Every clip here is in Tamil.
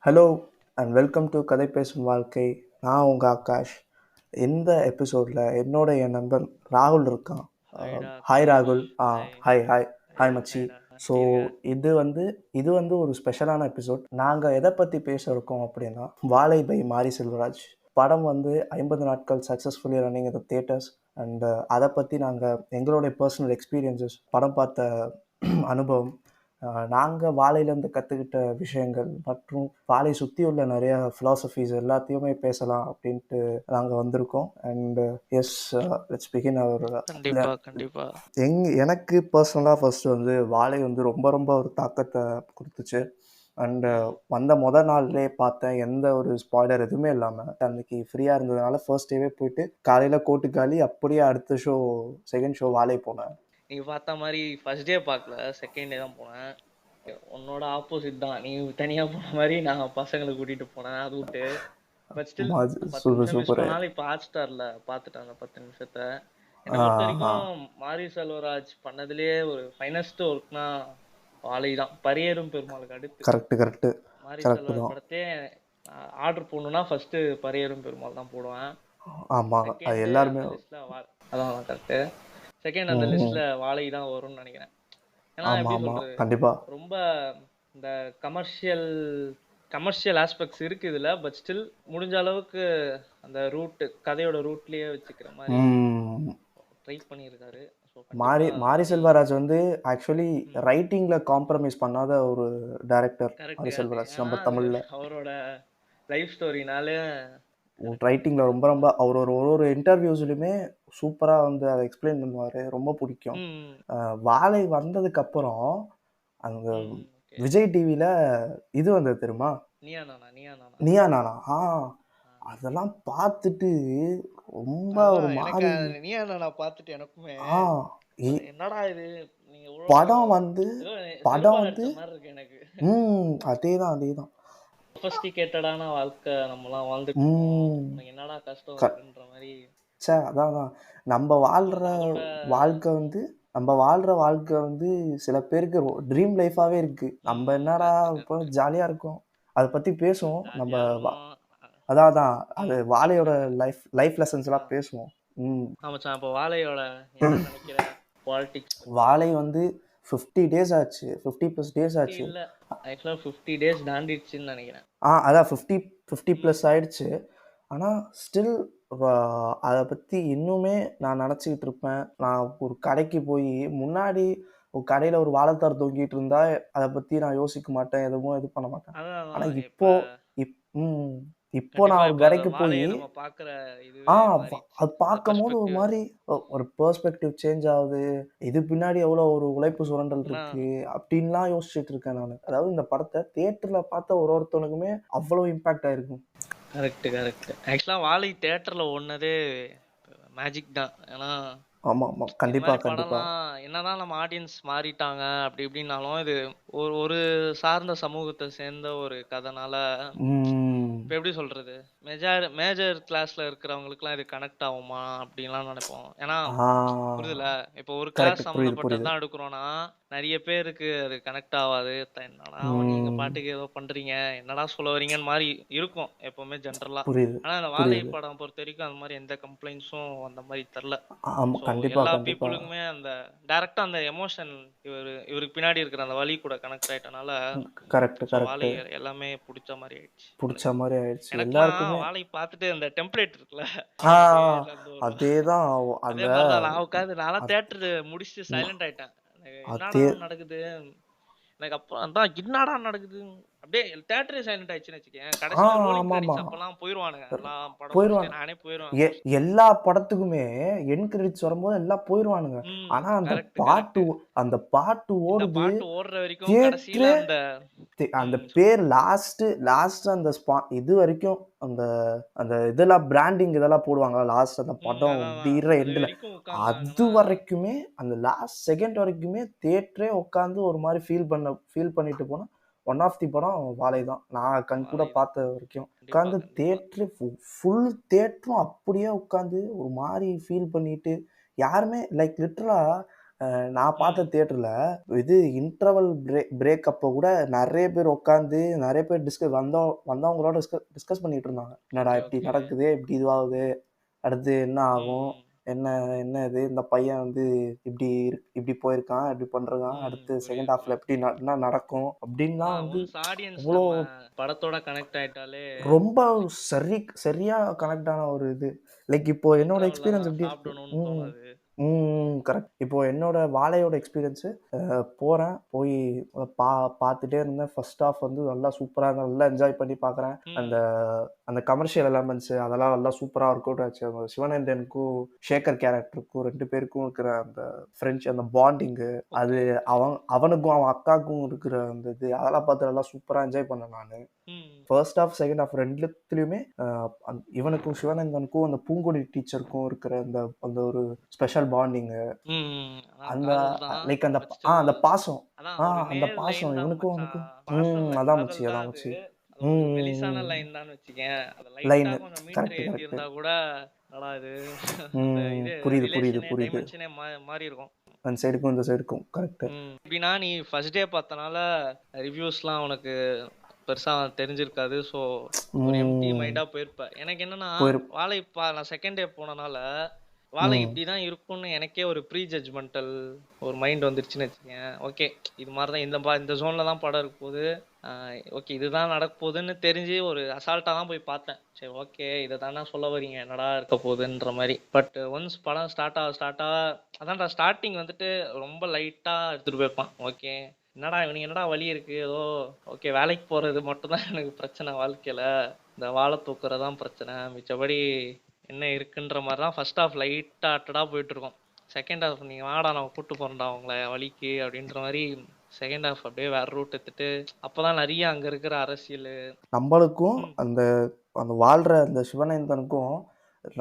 ஹலோ அண்ட் வெல்கம் டு கதை பேசும் வாழ்க்கை. நான் உங்கள் ஆகாஷ். இந்த எபிசோடில் என்னோட என் நண்பன் ராகுல் இருக்கான். ஹாய்டா ஹாய் ஆகாஷ். ராகுல். ஹாய். Hi hi. ஹாய் ஹாய்டா மச்சி. ஹாய்டா. ஸோ எப்படி இருக்க? இது வந்து ஒரு ஸ்பெஷலான எபிசோட். நாங்கள் எதை பற்றி பேச இருக்கோம் அப்படின்னா, வாழை பை மாரி செல்வராஜ் படம் வந்து 50 நாட்கள் சக்ஸஸ்ஃபுல்லி ரன்னிங் இந்த தியேட்டர்ஸ். அண்ட் அதை பற்றி நாங்கள் எங்களுடைய பர்சனல் எக்ஸ்பீரியன்சஸ், படம் பார்த்த அனுபவம், நாங்கள் வாழையிலேருந்து கற்றுக்கிட்ட விஷயங்கள் மற்றும் வாழை சுற்றி உள்ள நிறைய ஃபிலாசபிஸ் எல்லாத்தையுமே பேசலாம் அப்படின்ட்டு நாங்கள் வந்திருக்கோம். அண்ட் எஸ், லெட்ஸ் பிகின் அவர். கண்டிப்பா கண்டிப்பா. எனக்கு பர்சனலாக ஃபர்ஸ்ட் வந்து வாழை வந்து ரொம்ப ரொம்ப ஒரு தாக்கத்தை கொடுத்துச்சு. அண்டு ம். வந்த நாள்லேயே பார்த்தேன், எந்த ஒரு ஸ்பாய்லர் எதுவுமே இல்லாமல். அன்னைக்கு ஃப்ரீயாக இருந்ததுனால ஃபர்ஸ்ட் டேவே போயிட்டு காலையில் கோட்டுக்காலி அப்படியே அடுத்த ஷோ, செகண்ட் ஷோ வாழை போனேன். நீ பார்த்த மாதிரி ஃபர்ஸ்ட் டே பார்க்கல, செகண்ட் டே தான் போனேன். உன்னோட ஆப்போசிட் தான். நீ தனியா போன மாதிரி நான் பசங்களை கூட்டிட்டு போனேன். அது விட்டு பட் ஸ்டில் 10 சூப்பர் நிமிஷம் மிஸ் சூப்பர். பண்ணாலும் இப்போ ஹாட் ஸ்டார்ல பார்த்துட்டேன் அந்த 10 நிமிஷத்தை. என்னை பொறுத்த வரைக்கும் மாரி செல்வராஜ் பண்ணதுலேயே ஒரு ஃபைனஸ்ட் ஒர்க்னா வாழை தான். பரியேறும் பெருமாளுக்கு அடுத்து கரெக்ட் கரெக்ட் மாரி கரெக்ட் செல்வராஜ் தான். படத்தையே ஆர்டர் போடணும்னா ஃபர்ஸ்ட் பரியேறும் பெருமாள் தான் போடுவேன். ஆமாம், அது செகண்ட் எல்லாருமே. அந்த லிஸ்ட்ல அதான் கரெக்டு. செகண்ட் அந்த லிஸ்ட்ல ம். வாழை தான் வரும்னு நினைக்கிறேன். ஏன்னா ஆமாம் எப்படி ஆமாம், சொல்றது, கண்டிப்பாக. ரொம்ப இந்த கமர்ஷியல் கமர்ஷியல் ஆஸ்பெக்ட்ஸ் இருக்கு இதுல. பட் ஸ்டில் முடிஞ்ச அளவுக்கு அந்த ரூட், கதையோட ரூட்லயே வச்சுக்கிற மாதிரி ட்ரை பண்ணியிருக்காரு. ஸோ மாரி கண்டிப்பா செல்வராஜ் வந்து ஆக்சுவலி ரைட்டிங்கில் காம்ப்ரமைஸ் பண்ணாத ஒரு டைரக்டர் கரெக்ட் மாரி கரெக்ட். செல்வராஜ் ஏன்னா நம்ம அது தமிழில். அவரோட லைஃப் ஸ்டோரினாலே கரெக்டா ரைட்டிங்கில் ரொம்ப ரொம்ப அவர் ஒரு இன்டர்வியூஸ்லையுமே சூப்பராக வந்து அதை எக்ஸ்பிளைன் பண்ணுவார். ரொம்ப பிடிக்கும். ம் வாழை வந்ததுக்கப்புறம் அந்த ம் ஓகே. விஜய் டிவியில் இது வந்தது தெரியுமா? நீயா நானா நீயா நானா. நீயா நானா. அதெல்லாம் பார்த்துட்டு ரொம்ப ஒரு அதான் எனக்கு மாதிரி. நீயா நானா பார்த்துட்டு எனக்குமே ஆ இ- என்னடா இது, நீங்க படம் வந்து ஏதோ படம் செருப்பால் வந்து அடிச்ச மாதிரி இருக்கு எனக்கு. அதேதான் அதேதான். சொஃபஸ்டிகேட்டடான வாழ்க்கை நம்மலாம் வாழ்ந்துட்டு இருக்கோம், ம் உனக்கு என்னடா கஷ்டம் க இருக்குன்ற மாதிரி. அதான் அதான். நம்ம வாழ்கிற அதோட வாழ்க்கை வந்து சில பேருக்கு ட்ரீம் லைஃபாகவே இருக்குது. நம்ம என்னடா கரெக்ட் இப்போ கரெக்ட். ஜாலியாக இருக்கோம். அதை பற்றி பேசுவோம் நம்ம. ஜாலியா இருந்தோம். அதான் அதான். அது ம் வாழையோட கரெக்ட். லைஃப் லைஃப் லெசன்ஸ் எல்லாம் பேசுவோம். ம் ஆமாச்சான், இப்போ வாழையோட என்ன நினைக்கிற பாலிடிக்ஸ் பத்தி? வாழை வந்து 50 டேஸ் ஆச்சு, 50+ டேஸ் 50 ஆச்சு. இல்ல, ஆக்சுவலா 50 டேஸ் தாண்டிடுச்சுன்னு நினைக்கிறேன். அதான் 50 ப்ளஸ் ம் ஆயிடுச்சு. ஆனால் ஸ்டில் அதை பற்றி இன்னுமே நான் நினச்சிக்கிட்டு இருப்பேன். நான் ஒரு கடைக்கு போய் முன்னாடி ஒரு கடையில் ஒரு வாழைத்தார் தொங்கிட்டு இருந்தா அதை பற்றி நான் யோசிக்க மாட்டேன், எதுவும் இது பண்ண மாட்டேன். அதான் ஆனால் அதான் இப்ப இப்போ இப் ம் இப்போ கண்டிப்பா நான் ஒரு இப்ப அந்த கடைக்கு போய் வாழையை நம்ம பாக்குற இதுவே மாறிடுச்சு, அது அந்த பார்க்கும்போது ஒரு பெர்ஸ்பெக்டிவ். மாதிரி ஒரு பெர்ஸ்பெக்டிவ் சேஞ்ச் ஆகுது. இது பின்னாடி எவ்வளோ ஒரு உழைப்பு சுரண்டல் ஏன்னா இருக்கு அப்படின்லாம் யோசிச்சுட்டு இருக்கேன் நான். அதாவது இந்த படத்தை தியேட்டரில் பார்த்த ஒருத்தனுக்குமே அவ்வளோ இம்பாக்ட் ஆயிருக்கும். Correct correct. ஆக்சுவலா வாழை தியேட்டர்ல ஓடுனதே மேஜிக் தான். ஏன்னா ஆமாம் ஆமாம், இது மாதிரி கண்டிப்பாக கண்டிப்பாக. படம்லாம் என்னதான் நம்ம ஆடியன்ஸ் மாறிட்டாங்க அப்படி இப்படின்னாலும், இது ஒரு ஒரு சார்ந்த சமூகத்தை சேர்ந்த ஒரு கதைனால ம் இப்போ எப்படி சொல்றது, மேஜர் மேஜர் கிளாஸ்ல இருக்கிறவங்களுக்குலாம் இது கனெக்ட் ஆகுமா அப்படின்லாம் நினைப்போம். ஏன்னா ஆ புரியுதுல, இப்போ ஒரு கிளாஸ் கரெக்ட், புரியுது சம்மந்தப்பட்டது புரியுது. தான் எடுக்கிறோன்னா நிறைய பேருக்கு அது கனெக்ட் ஆகாது. என்னடா நீங்க ம் பாட்டுக்கு ஏதோ பண்றீங்க, என்னடா சொல்ல வரீங்கன்னு மாதிரி இருக்கும் எப்பவுமே ஜென்ரலா. புரியுது ஆனா அந்த வாழை புரியுது. படம் பொறுத்த வரைக்கும் அந்த மாதிரி எந்த கம்ப்ளைண்ட்ஸும் அந்த மாதிரி தெரில. ஆமாம், ஸோ கண்டிப்பாக எல்லா கண்டிப்பாக. பீப்புளுக்குமே அந்த டைரக்டா அந்த எமோஷன், இவருக்கு பின்னாடி இருக்கிற அந்த வலி கூட கனெக்ட் ஆயிட்டனால, கரெக்ட் ஸோ வாழை கரெக்டு. எல்லாமே பிடிச்ச மாதிரி ஆயிடுச்சு பிடிச்ச எனக்கு. மாதிரி ஆயிடுச்சு எனக்கெல்லாம் எல்லாருக்குமே. வாழை பார்த்துட்டு அந்த டெம்ப்ளேட் இருக்குல்ல, ஆ அந்த பேர்ல இருந்து வரும். அதே தான். அதே அந்த மாதிரி தான் நான் உட்காந்து நான்லாம் அத்- தேட்டர் முடிச்சுட்டு ம- சைலண்ட் ஆயிட்டேன். எனக்கு என்னடா அதே நடக்குது, எனக்கு அப்புறம் அதான் என்னடா நடக்குது, அப்படியே தேட்டரே சைலண்ட் ஆயிடுச்சுன்னு வச்சுக்கேன். ஆ கடைசியில ரோலிங் ஆமாமா. கிரெடிட்ஸ் அப்பெல்லாம் போயிருவானுங்க, எல்லாம் படம் போயிருவாங்க. முடிச்சுட்டு நானே போயிருவேன் மோஸ்ட்லி. எல்லா படத்துக்குமே என் கிரெடிட்ஸ் வரும்போது எல்லாம் போயிருவானுங்க. ம் ஆனா கரெக்ட் கரெக்ட். அந்த பாட்டு இந்த ஓடுது. பாட்டு ஓடுற வரைக்கும் கடைசியில தியேட்டரே அந்த அந்த சொல்லு. பேர் லாஸ்ட் அந்த இது வரைக்கும் அந்த அந்த இதெல்லாம் பிராண்டிங் இதெல்லாம் போடுவாங்க லாஸ்ட் அந்த படம் அதான் அதான். முடிகிற அது எண்டில். வரைக்கும் அது உட்கார்ந்தாங்கன்னா வரைக்குமே அந்த லாஸ்ட் செகண்ட் வரைக்குமே தியேட்டரே உட்காந்து ஒரு மாதிரி ஃபீல் பண்ணிட்டு போனால் ஒன் ஆஃப் தி படம் வாழை தான். நான் கண் கூட வாழைதான். பார்த்த வரைக்கும் கண்டிப்பா உட்காந்து கண்டிப்பா. தியேட்டரு ஃபுல் தியேட்டரும் அப்படியே உட்காந்து ஒரு மாதிரி ஃபீல் பண்ணிட்டு யாருமே லைக் லிட்டரலாக நான் பார்த்த ம். தியேட்டர்ல இது இன்டர்வல் பிரேக் அப்போ கூட நிறைய பேர் உட்காந்து நிறைய பேர் வந்தவங்களோட டிஸ்கஸ் பண்ணிட்டு இருந்தாங்க. என்னடா ஓகே, இப்படி ஓகே. நடக்குது, இப்படி இதுவாகுது, அடுத்து என்ன ஆகும், ம், என்ன என்ன இது இந்த பையன் வந்து இப்படி போயிருக்கான், இப்படி பண்றான், ம். அடுத்து செகண்ட் புரியுது, ஹாஃப்ல புரியுது. எப்படி என்ன நடக்கும் அப்படின்லாம் வந்து ஒன்ஸ் ஆடியன்ஸ் அவ்வளோ நம்ம படத்தோட கனெக்ட் ஆயிட்டாலே ரொம்ப லைக் சரியா கனெக்ட் ஆன ஒரு இது. லைக் இப்போ என்னோட எக்ஸ்பீரியன்ஸ் இன்டர்வல்லாம் எப்படி இருக்கு? சாப்பிடணும்னு ம். தோணாது. கரெக்ட். இப்போ என்னோட வாழையோட எக்ஸ்பீரியன்ஸு போறேன். போய் பா பார்த்துட்டே இருந்தேன். ஃபர்ஸ்ட் ஹாஃப் வந்து நல்லா சூப்பரா நல்லா என்ஜாய் பண்ணி பார்க்குறேன். அந்த ம். அந்த கமர்ஷியல் எலமெண்ட்ஸு அதெல்லாம் நல்லா சூப்பரா ஒர்க் அவுட் ஆச்சு. அந்த சிவனேந்தனுக்கும், சேகர் கேரக்டருக்கும் 2 பேருக்கும் இருக்கிற அந்த அந்த பாண்டிங்கு, அது ஓகே. அவனுக்கும் அவன் அக்காவுக்கும் இருக்கிற அந்த இது, அதெல்லாம் பார்த்து நல்லா சூப்பரா என்ஜாய் பண்ணேன் நானு. ம். ஃபர்ஸ்ட் ஹாஃப், செகண்ட் ஹாஃப் 2த்துலயுமே இவனுக்கும் சிவானந்தனுக்கும் அந்த பூங்கொடி டீச்சருக்கும் இருக்கிற அந்த அந்த ஒரு ஸ்பெஷல் பாண்டிங்கு, ம். அதான் அந்த காதல் தான். லைக் அந்த பட் ஸ்டில் அந்த பாசம். அதான் ஒரு அந்த நேர் லைன் பாசம் தான் இவனுக்கும் மச்சான். அவனுக்கும். பாசம் இல்ல, அதான் மச்சி, காதல் தான் அதான் அது. மச்சி. அது ஒரு ம், மெலிசான ம், லைன் தான் வச்சுக்கயேன். அத லைட்டா லைனு. கொஞ்சம் மீட்டர் கரெக்ட், கரெக்ட். ஏத்தியிருந்தா கூட, என்னடா இது அந்த இது புரியுது, புரியுது, ரிலேஷனே புரியுது. டைமென்ஷனே மாறி இருக்கும். அந்த சைடுக்கும், இந்த சைடுக்கும். கரெக்ட். எப்படின்னா நீ ஃபர்ஸ்ட் டே பார்த்தனால ரிவ்யூஸ்லாம் உனக்கு பெருசா தெரிஞ்சிருக்காது. ஸோ ஒரு எம்ப்டி ம். மைண்டா போயிருப்ப. எனக்கு என்னன்னா போயிரு நான் செகண்ட் டே போனனால வாழை ம். இப்படிதான் இருக்கும்னு எனக்கே ஒரு ப்ரீ ஜட்ஜ்மெண்டல் ஒரு மைண்ட் வந்துருச்சுன்னு வச்சுக்கேன். ஓகே, இது மாதிரி தான் இந்த ஜோன்ல தான் படம் இருக்க போகுது. ஓகே, இதுதான் நடக்க போகுதுன்னு தெரிஞ்சு ஒரு அசால்ட்டா தான் போய் பார்த்தேன். சரி, ஓகே, இதை தானே சொல்ல வரீங்க, என்னடா இருக்க போகுதுன்ற மாதிரி. பட் ஒன்ஸ் படம் ஸ்டார்ட் ஆக அதான்டா ஸ்டார்டிங் வந்துட்டு ரொம்ப லைட்டா எடுத்துட்டு போயிருப்பான். ஓகே, என்னடா இவனுக்கு என்னடா வழி இருக்கு, ஏதோ ஓகே வேலைக்கு போறது மட்டும்தான் எனக்கு பிரச்சனை வாழ்க்கையில, இந்த வாழை தூக்குறதான் பிரச்சனை, மிச்சபடி என்ன இருக்குன்ற மாதிரி தான் ஃபர்ஸ்ட் ஹாஃப் லைட்டா அட்டடா போயிட்டு இருக்கோம். செகண்ட் ஹாஃப் நீங்க வாடா நான் கூட்டு போறேன்டா உங்களை வழிக்கு அப்படின்ற மாதிரி செகண்ட் ஹாஃப் அப்படியே வேற ரூட் எடுத்துட்டு அப்பதான் நிறைய அங்க இருக்கிற அரசியல். நம்மளுக்கும் ம். அந்த அந்த வாழ்ற அந்த சிவனேந்தனுக்கும்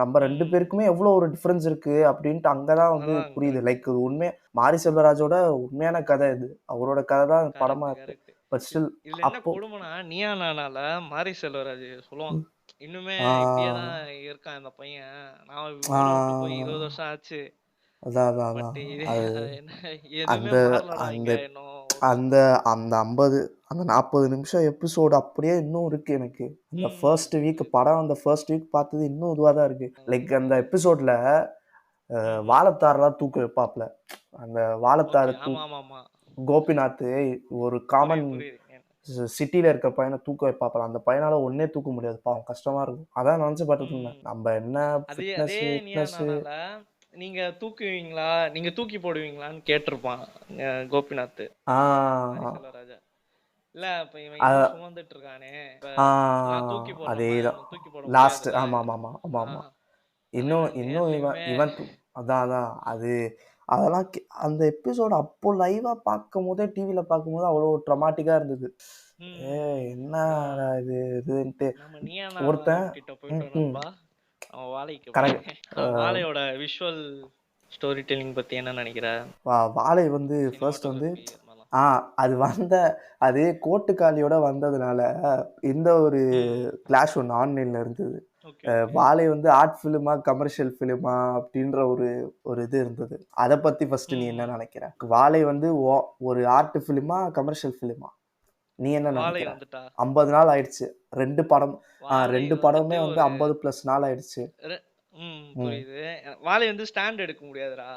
நம்ம 2 ம். பேருக்குமே எவ்வளோ ஒரு டிஃபரன்ஸ் இருக்கு அப்படின்ட்டு அங்கதான் வந்து அதான் புரியுது. கரெக்ட். லைக் உண்மை மாரி செல்வராஜோட உண்மையான கதை இது. அவரோட கதை தான் படமா கரெக்ட், இருக்கு. கரெக்ட். பட் ஸ்டில் இதுல என்ன அப்போ கொடுமைனா நீயா நானால மாரி செல்வராஜ் சொல்லுவான், இன்னுமே ஆ இப்படியே தான் இருக்கான் இந்த பையன், நான் ஆ ஊரை விட்டு போய் 20 வருஷம் ஆச்சு, அதான் அதான் பட் அதான். இது அது என்ன எதுவுமே அந்த மாறலடா அந்த இங்க இன்னும் ஒன்றும். அந்த அந்த 50 அந்த 40 நிமிஷம் எபிசோடு அப்படியே இன்னும் இருக்கு எனக்கு. அந்த ஃபர்ஸ்ட் வீக் புரியுது. படம் அந்த ஃபர்ஸ்ட் வீக் பார்த்தது இன்னும் இதுவாக தான் இருக்கு. அதான் லைக் அந்த அதான். எபிசோட்ல ம். வாழைத்தாரெல்லாம் தூக்க வைப்பாப்ல. அந்த ஓகே. வாழைத்தார ஆமா, ஆமா, ஆமா. கோபிநாத் ஒரு காமன் புரியுது, புரியுது. சிட்டில இருக்க பையனை தூக்க வைப்பாப்ல. அந்த பையனால ஒன்னே தூக்க முடியாது. பாவம் கஷ்டமா இருக்கும். அதான் நினைச்சு பார்த்துட்டு இருந்தேன். ம். நம்ம என்ன அதே ஃபிட்னஸ் அதே நீயா கிட்னஸ் நானால நீங்க தூக்குவீங்களா, நீங்க தூக்கி போடுவீங்களான்னு கேட்டிருப்பான் கோபிநாத் மாரி ஆ செல்வராஜா. இல்ல இப்ப இவன் இன்னும் அ சுமந்துட்டு இருக்கானே, இப்ப ஆ நான் தூக்கி போடுறேன்ப்பா, அதேதான். இவனை தூக்கி போட லாஸ்ட் முடியாதுல்ல. ஆமாமாமா. ஆமாமா. ஆஹ் இன்னும் அவன் இன்னும் இவன் நேர்லயுமே. இவன் அதான் அதான். அதெல்லாம் அந்த எபிசோடு அப்போ லைவா பார்க்கும்போதே டிவில பார்க்கும்போது அவ்வளோ ட்ரமாட்டிக்கா இருந்தது. அதான் என்னடா இதுன்ட்டு நம்ம நீயா நானா ஒருத்தன் கிட்ட ம், போயிட்டோம் ம். நண்பா. அவன் வாழைக்கு கரெக்ட். வாழையோட விஷுவல் ஸ்டோரி டெல்லிங் பத்தி என்ன நினைக்கிற? வாழை வந்து ஃபர்ஸ்ட் வந்து சினிமாட்டோகிராஃபி அது மாதிரிலாம். ஆ அது அது கோட்டுக்காலியோட வந்ததுனால இந்த ஒரு ம். கிளாஷ் ஒண்ணு ஆன்லைன்ல இருந்தது. Okay, okay. வாழை வந்து ஆர்ட் ஃபிலிமா, கமர்ஷியல் ஃபிலிமா அப்படின்ற ஒரு ஒரு இது இருந்தது. அத பத்தி ஃபர்ஸ்ட் நீ என்ன ம். நினைக்கிற? வாழை வந்து ஒரு ஆர்ட் ஃபிலிமா, கமர்ஷியல் ஃபிலிமா? நீ என்ன வாழை நினைக்கிற? வந்துட்டா 50 நாள் ஆயிடுச்சு. 2 படம் வாழை 2 வந்துட்டு படமே வந்து ஒரு 50 பிளஸ் நாள் ஆயிடுச்சு. ரெ ம். புரியுது. வாழை வந்து ஸ்டாண்ட் எடுக்க முடியாதுடா.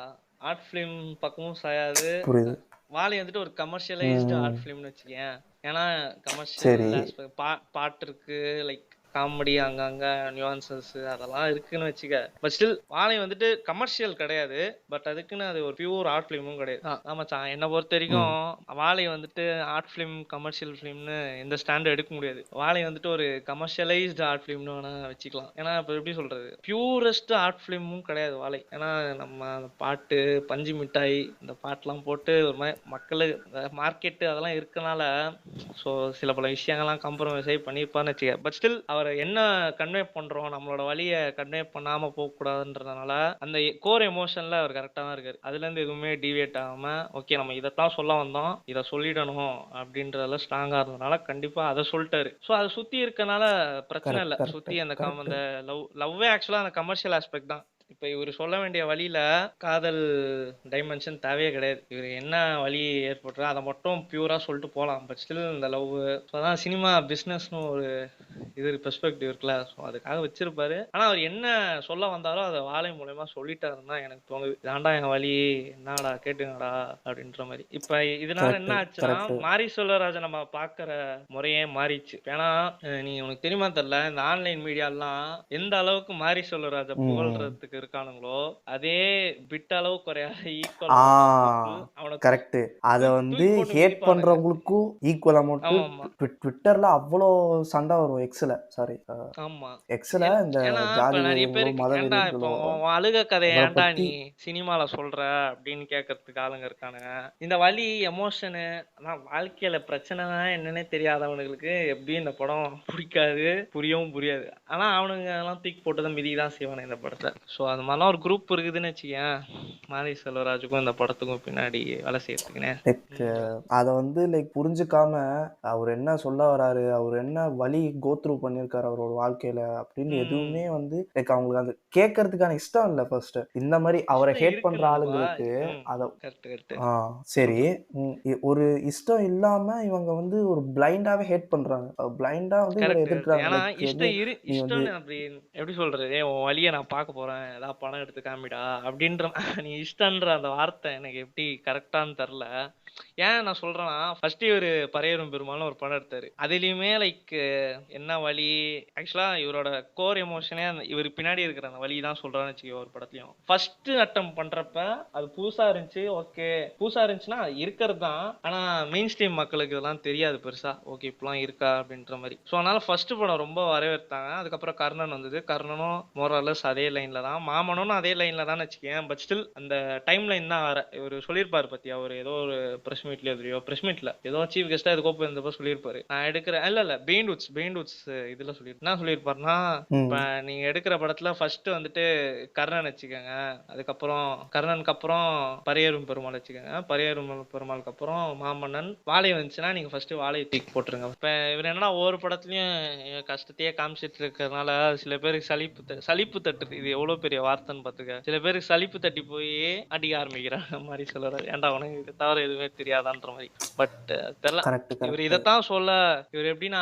ஆர்ட் ஃபிலிம் பக்கமும் சாயாது. புரியுது. வாழை வந்துட்டு ஒரு கமர்ஷியலைஸ்டு ம். ஆர்ட் ஃபிலிம்னு வச்சுக்கயேன். ஏன்னா கமர்ஷியல் சரி. ஆஸ்பெக்ட் பாட்டு இருக்கு, லைக் காமெடி அங்கங்க நியூவான்சஸ் அதெல்லாம் இருக்குன்னு வச்சுக்க. பட் ஸ்டில் வாழை வந்துட்டு கமர்ஷியல் கிடையாது. பட் அதுக்குன்னு அது ஒரு பியூர் ஆர்ட் ஃபிலிமும் கிடையாது. ஆமாச்சான், என்னை பொறுத்த ம். வரைக்கும் வாழை வந்துட்டு ஆர்ட் ஃபிலிம் கமர்ஷியல் ஃபிலிம்னு எந்த ஸ்டாண்டர்ட் எடுக்க முடியாது. வாழை வந்துட்டு ஒரு கமர்ஷியலைஸ்டு ஆர்ட் ஃபிலிம்னு வேணா வச்சுக்கலாம். ஏன்னா இப்போ எப்படி சொல்றது, பியூரஸ்ட் ஆர்ட் ஃபிலிமும் கிடையாது வாழை. ஏன்னா நம்ம அந்த பாட்டு பஞ்சு மிட்டாய் இந்த பாட்டெல்லாம் போட்டு ஒரு மாதிரி மக்கள் மார்க்கெட்டு அதெல்லாம் இருக்கனால ஸோ சில பல விஷயங்கள்லாம் காம்ப்ரமைஸ் ஆகி பண்ணியிருப்பான்னு வச்சுக்க. பட் ஸ்டில் அவரை என்ன கன்வே பண்றோம், நம்மளோட வழியை கன்வே பண்ணாம போகக்கூடாதுன்றதுனால அந்த கோர் எமோஷன்ல அவர் கரெக்டாக தான் இருக்காரு. அதுல இருந்து எதுவுமே டிவியேட் ஆகாம ஓகே நம்ம இதைத்தான் சொல்ல வந்தோம், இதை சொல்லிடணும் அப்படின்றதுல ஸ்ட்ராங்கா இருந்ததுனால கண்டிப்பா அதை சொல்லிட்டாரு. ஸோ அதை சுத்தி இருக்கனால பிரச்சனை கரெக்ட், இல்லை. கரெக்ட், சுத்தி அந்த கரெக்ட். அந்த லவ்வே ஆக்சுவலா அந்த கமர்ஷியல் ஆஸ்பெக்ட் தான். இப்ப இவரு சொல்ல வேண்டிய வழியில காதல் டைமென்ஷன் தேவையே கிடையாது. இவரு என்ன வழி ஏற்படுறோ அதை மட்டும் பியூரா சொல்லிட்டு போலாம். பட் ஸ்டில் இந்த லவ் அதான் சினிமா பிசினஸ்னு ஒரு இது பெர்ஸ்பெக்டிவ் இருக்குல்ல, ஸோ அதுக்காக வச்சிருப்பாரு. ஆனா அவர் என்ன சொல்ல வந்தாரோ அதை வாழை மூலயமா சொல்லிட்டாருன்னு தான் எனக்கு தோணுது. இதாண்டா என் வழி, என்னடா கேட்டுங்கடா அப்படின்ற மாதிரி. இப்ப இதனால கரெக்ட் என்ன ஆச்சுன்னா கரெக்ட். மாரி செல்வராஜை நம்ம பாக்குற முறையே மாறிச்சு. ஏன்னா நீ உனக்கு தெரியுமா தெரியல, இந்த ஆன்லைன் மீடியாலாம் எந்த அளவுக்கு மாரி செல்வராஜை ம். புகழ்றதுக்கு இருக்கானுங்களோ அதே பிட் அளவு குறையாத ஆ ஈக்குவல் அமௌண்ட் ஆஃப் பீப்புள் அவனை கரெக்ட். அதை வந்து தூக்கி போட்டு ஹேட் மிதிப்பானுங்க. பண்றவங்களுக்கும் ஈக்குவல் அமௌண்ட். ஆமா ஆமா ட்விட்டர்ல அவ்வளோ சண்டை வரும். எக்ஸ்ல சாரி, ஆமா. எக்ஸ்ல இந்த ஏன்னா இப்ப ஜாதி நிறைய வெறியங்களோ பேருக்கு ஏன்டா இப்போ மதவெறியர்களோ உன் அழுக கதையை அவரை ஏன்டா பத்தி. நீ சினிமால சொல்ற அப்படின்னு கேட்கறதுக்கு ஆளுங்க இருக்கானுங்க. இந்த வலி எமோஷனு ஆனா வாழ்க்கையில பிரச்சனைனா என்னன்னே தெரியாதவனுங்களுக்கு எப்படி இந்த படம் பிடிக்காது, புரியவும் புரியாது. ஆனா அவனுங்க எல்லாம் தூக்கி போட்டுதான் மிதிதான் செய்வானு இந்த படத்தை. ஸோ அது மாதிரிலாம் ஒரு குரூப் இருக்குதுன்னு வச்சுக்கேன், மாரி செல்வராஜுக்கும் இந்த படத்துக்கும் பின்னாடி வேலை செய்யறதுக்குன்னே. லைக் அதை வந்து லைக் புரிஞ்சுக்காம அவர் என்ன சொல்ல வராரு, அவர் என்ன வழி கோத்ரூ பண்ணியிருக்காரு அவரோட வாழ்க்கையில அப்படின்னு ம் எதுவுமே வந்து லைக் அவங்களுக்கு அது கேட்கறதுக்கான இஷ்டம் இல்லை. ஃபர்ஸ்ட் இந்த மாதிரி அவரை இஷ்டம் ஹேட் இருக்கு பண்ற நண்பா. ஆளுங்களுக்கு ம் அதை கரெக்ட் கரெக்ட் ஆ சரி. சொல்லு. ஒரு இஷ்டம் இல்லாம இவங்க வந்து ஒரு பிளைண்டாவே ஹேட் பண்றாங்க. பிளைண்டா வந்து இவரை கரெக்ட் கரெக்ட். எதிர்க்கிறாங்க. ஏன்னா லைக் வந்து இஷ்டம் நீ வந்து இஷ்டம்னு அப்படி எப்படி சொல்றது, "ஏய், உன் வழியை நான் பார்க்க போறேன், ஏதாவது படம் எடுத்து காமிடா" அப்படின்ற நீ இஷ்டன்ற அந்த வார்த்தை எனக்கு எப்படி கரெக்டான்னு தெரில. ஏன் நான் சொல்றேன்னா, ஃபர்ஸ்ட் இவரு பரையரும் பெருமாள்னு ஒரு படம் எடுத்தாரு. அதுலயுமே லைக் என்ன வழி, ஆக்சுவலா இவரோட கோர் எமோஷனே இவர் பின்னாடி இருக்கிற அந்த வழி தான் சொல்றான்னு வச்சுக்கோ. ஒரு படத்துலயும் ஃபர்ஸ்ட் அட்டம் பண்றப்ப அது புதுசா இருந்துச்சு. ஓகே புதுசா இருந்துச்சுன்னா இருக்கிறது தான். ஆனா மெயின் ஸ்ட்ரீம் மக்களுக்கு இதெல்லாம் தெரியாது பெருசா. ஓகே இப்பெல்லாம் இருக்கா அப்படின்ற மாதிரி. ஸோ அதனால ஃபர்ஸ்ட் படம் ரொம்ப வரவேற்றாங்க. அதுக்கப்புறம் கர்ணன் வந்தது. கர்ணனும் மோரலஸ் அதே லைன்ல தான், மாமனும் அதே லைன்ல தான் வச்சுக்கேன். பட் ஸ்டில் அந்த டைம் லைன் தான் வேற. இவர் சொல்லியிருப்பாரு பத்தியா, அவர் ஏதோ ஒரு பிரஸ் மீட்ல எதிரியோ பிரஸ் மீட்ல ஏதோ சீஃப் கெஸ்டா எதுக்கோ போயிருந்தப்ப சொல்லியிருப்பாரு, நான் எடுக்கிறேன் இல்ல பெயின்வுட்ஸ் இதுல சொல்லிட்டு என்ன சொல்லியிருப்பாருன்னா, இப்ப ம் நீங்க எடுக்கிற படத்துல ஃபர்ஸ்ட் வந்துட்டு கர்ணன் வச்சுக்கோங்க, அதுக்கப்புறம் கர்ணனுக்கு அப்புறம் பரியேறும் பெருமாள் வச்சுக்கோங்க, பரியேறும் பெருமாளுக்கு அப்புறம் மாமன்னன், வாழை வந்துச்சுன்னா நீங்க ஃபர்ஸ்ட் வாழையை தூக்கி போட்டுருங்க. இப்ப இவர் என்னன்னா ஒவ்வொரு படத்துலயும் கஷ்டத்தையே காமிச்சிட்டு இருக்கிறதுனால சில பேருக்கு சலிப்பு தட்டுது. இது எவ்வளவு பெரிய வார்த்தைன்னு பாத்துக்க. சில பேருக்கு சலிப்பு தட்டி போய் அடிக்க ஆரம்பிக்கிறாங்க மாதிரி சொல்றாரு. ஏன்டா உனக்கு இது தவிர எதுவுமே தெரியாதான்ற மாதிரி. பட் தெரியல, கரெக்ட் இவர் கரெக்ட். இதைத்தான் சொல்ல. இவர் எப்படின்னா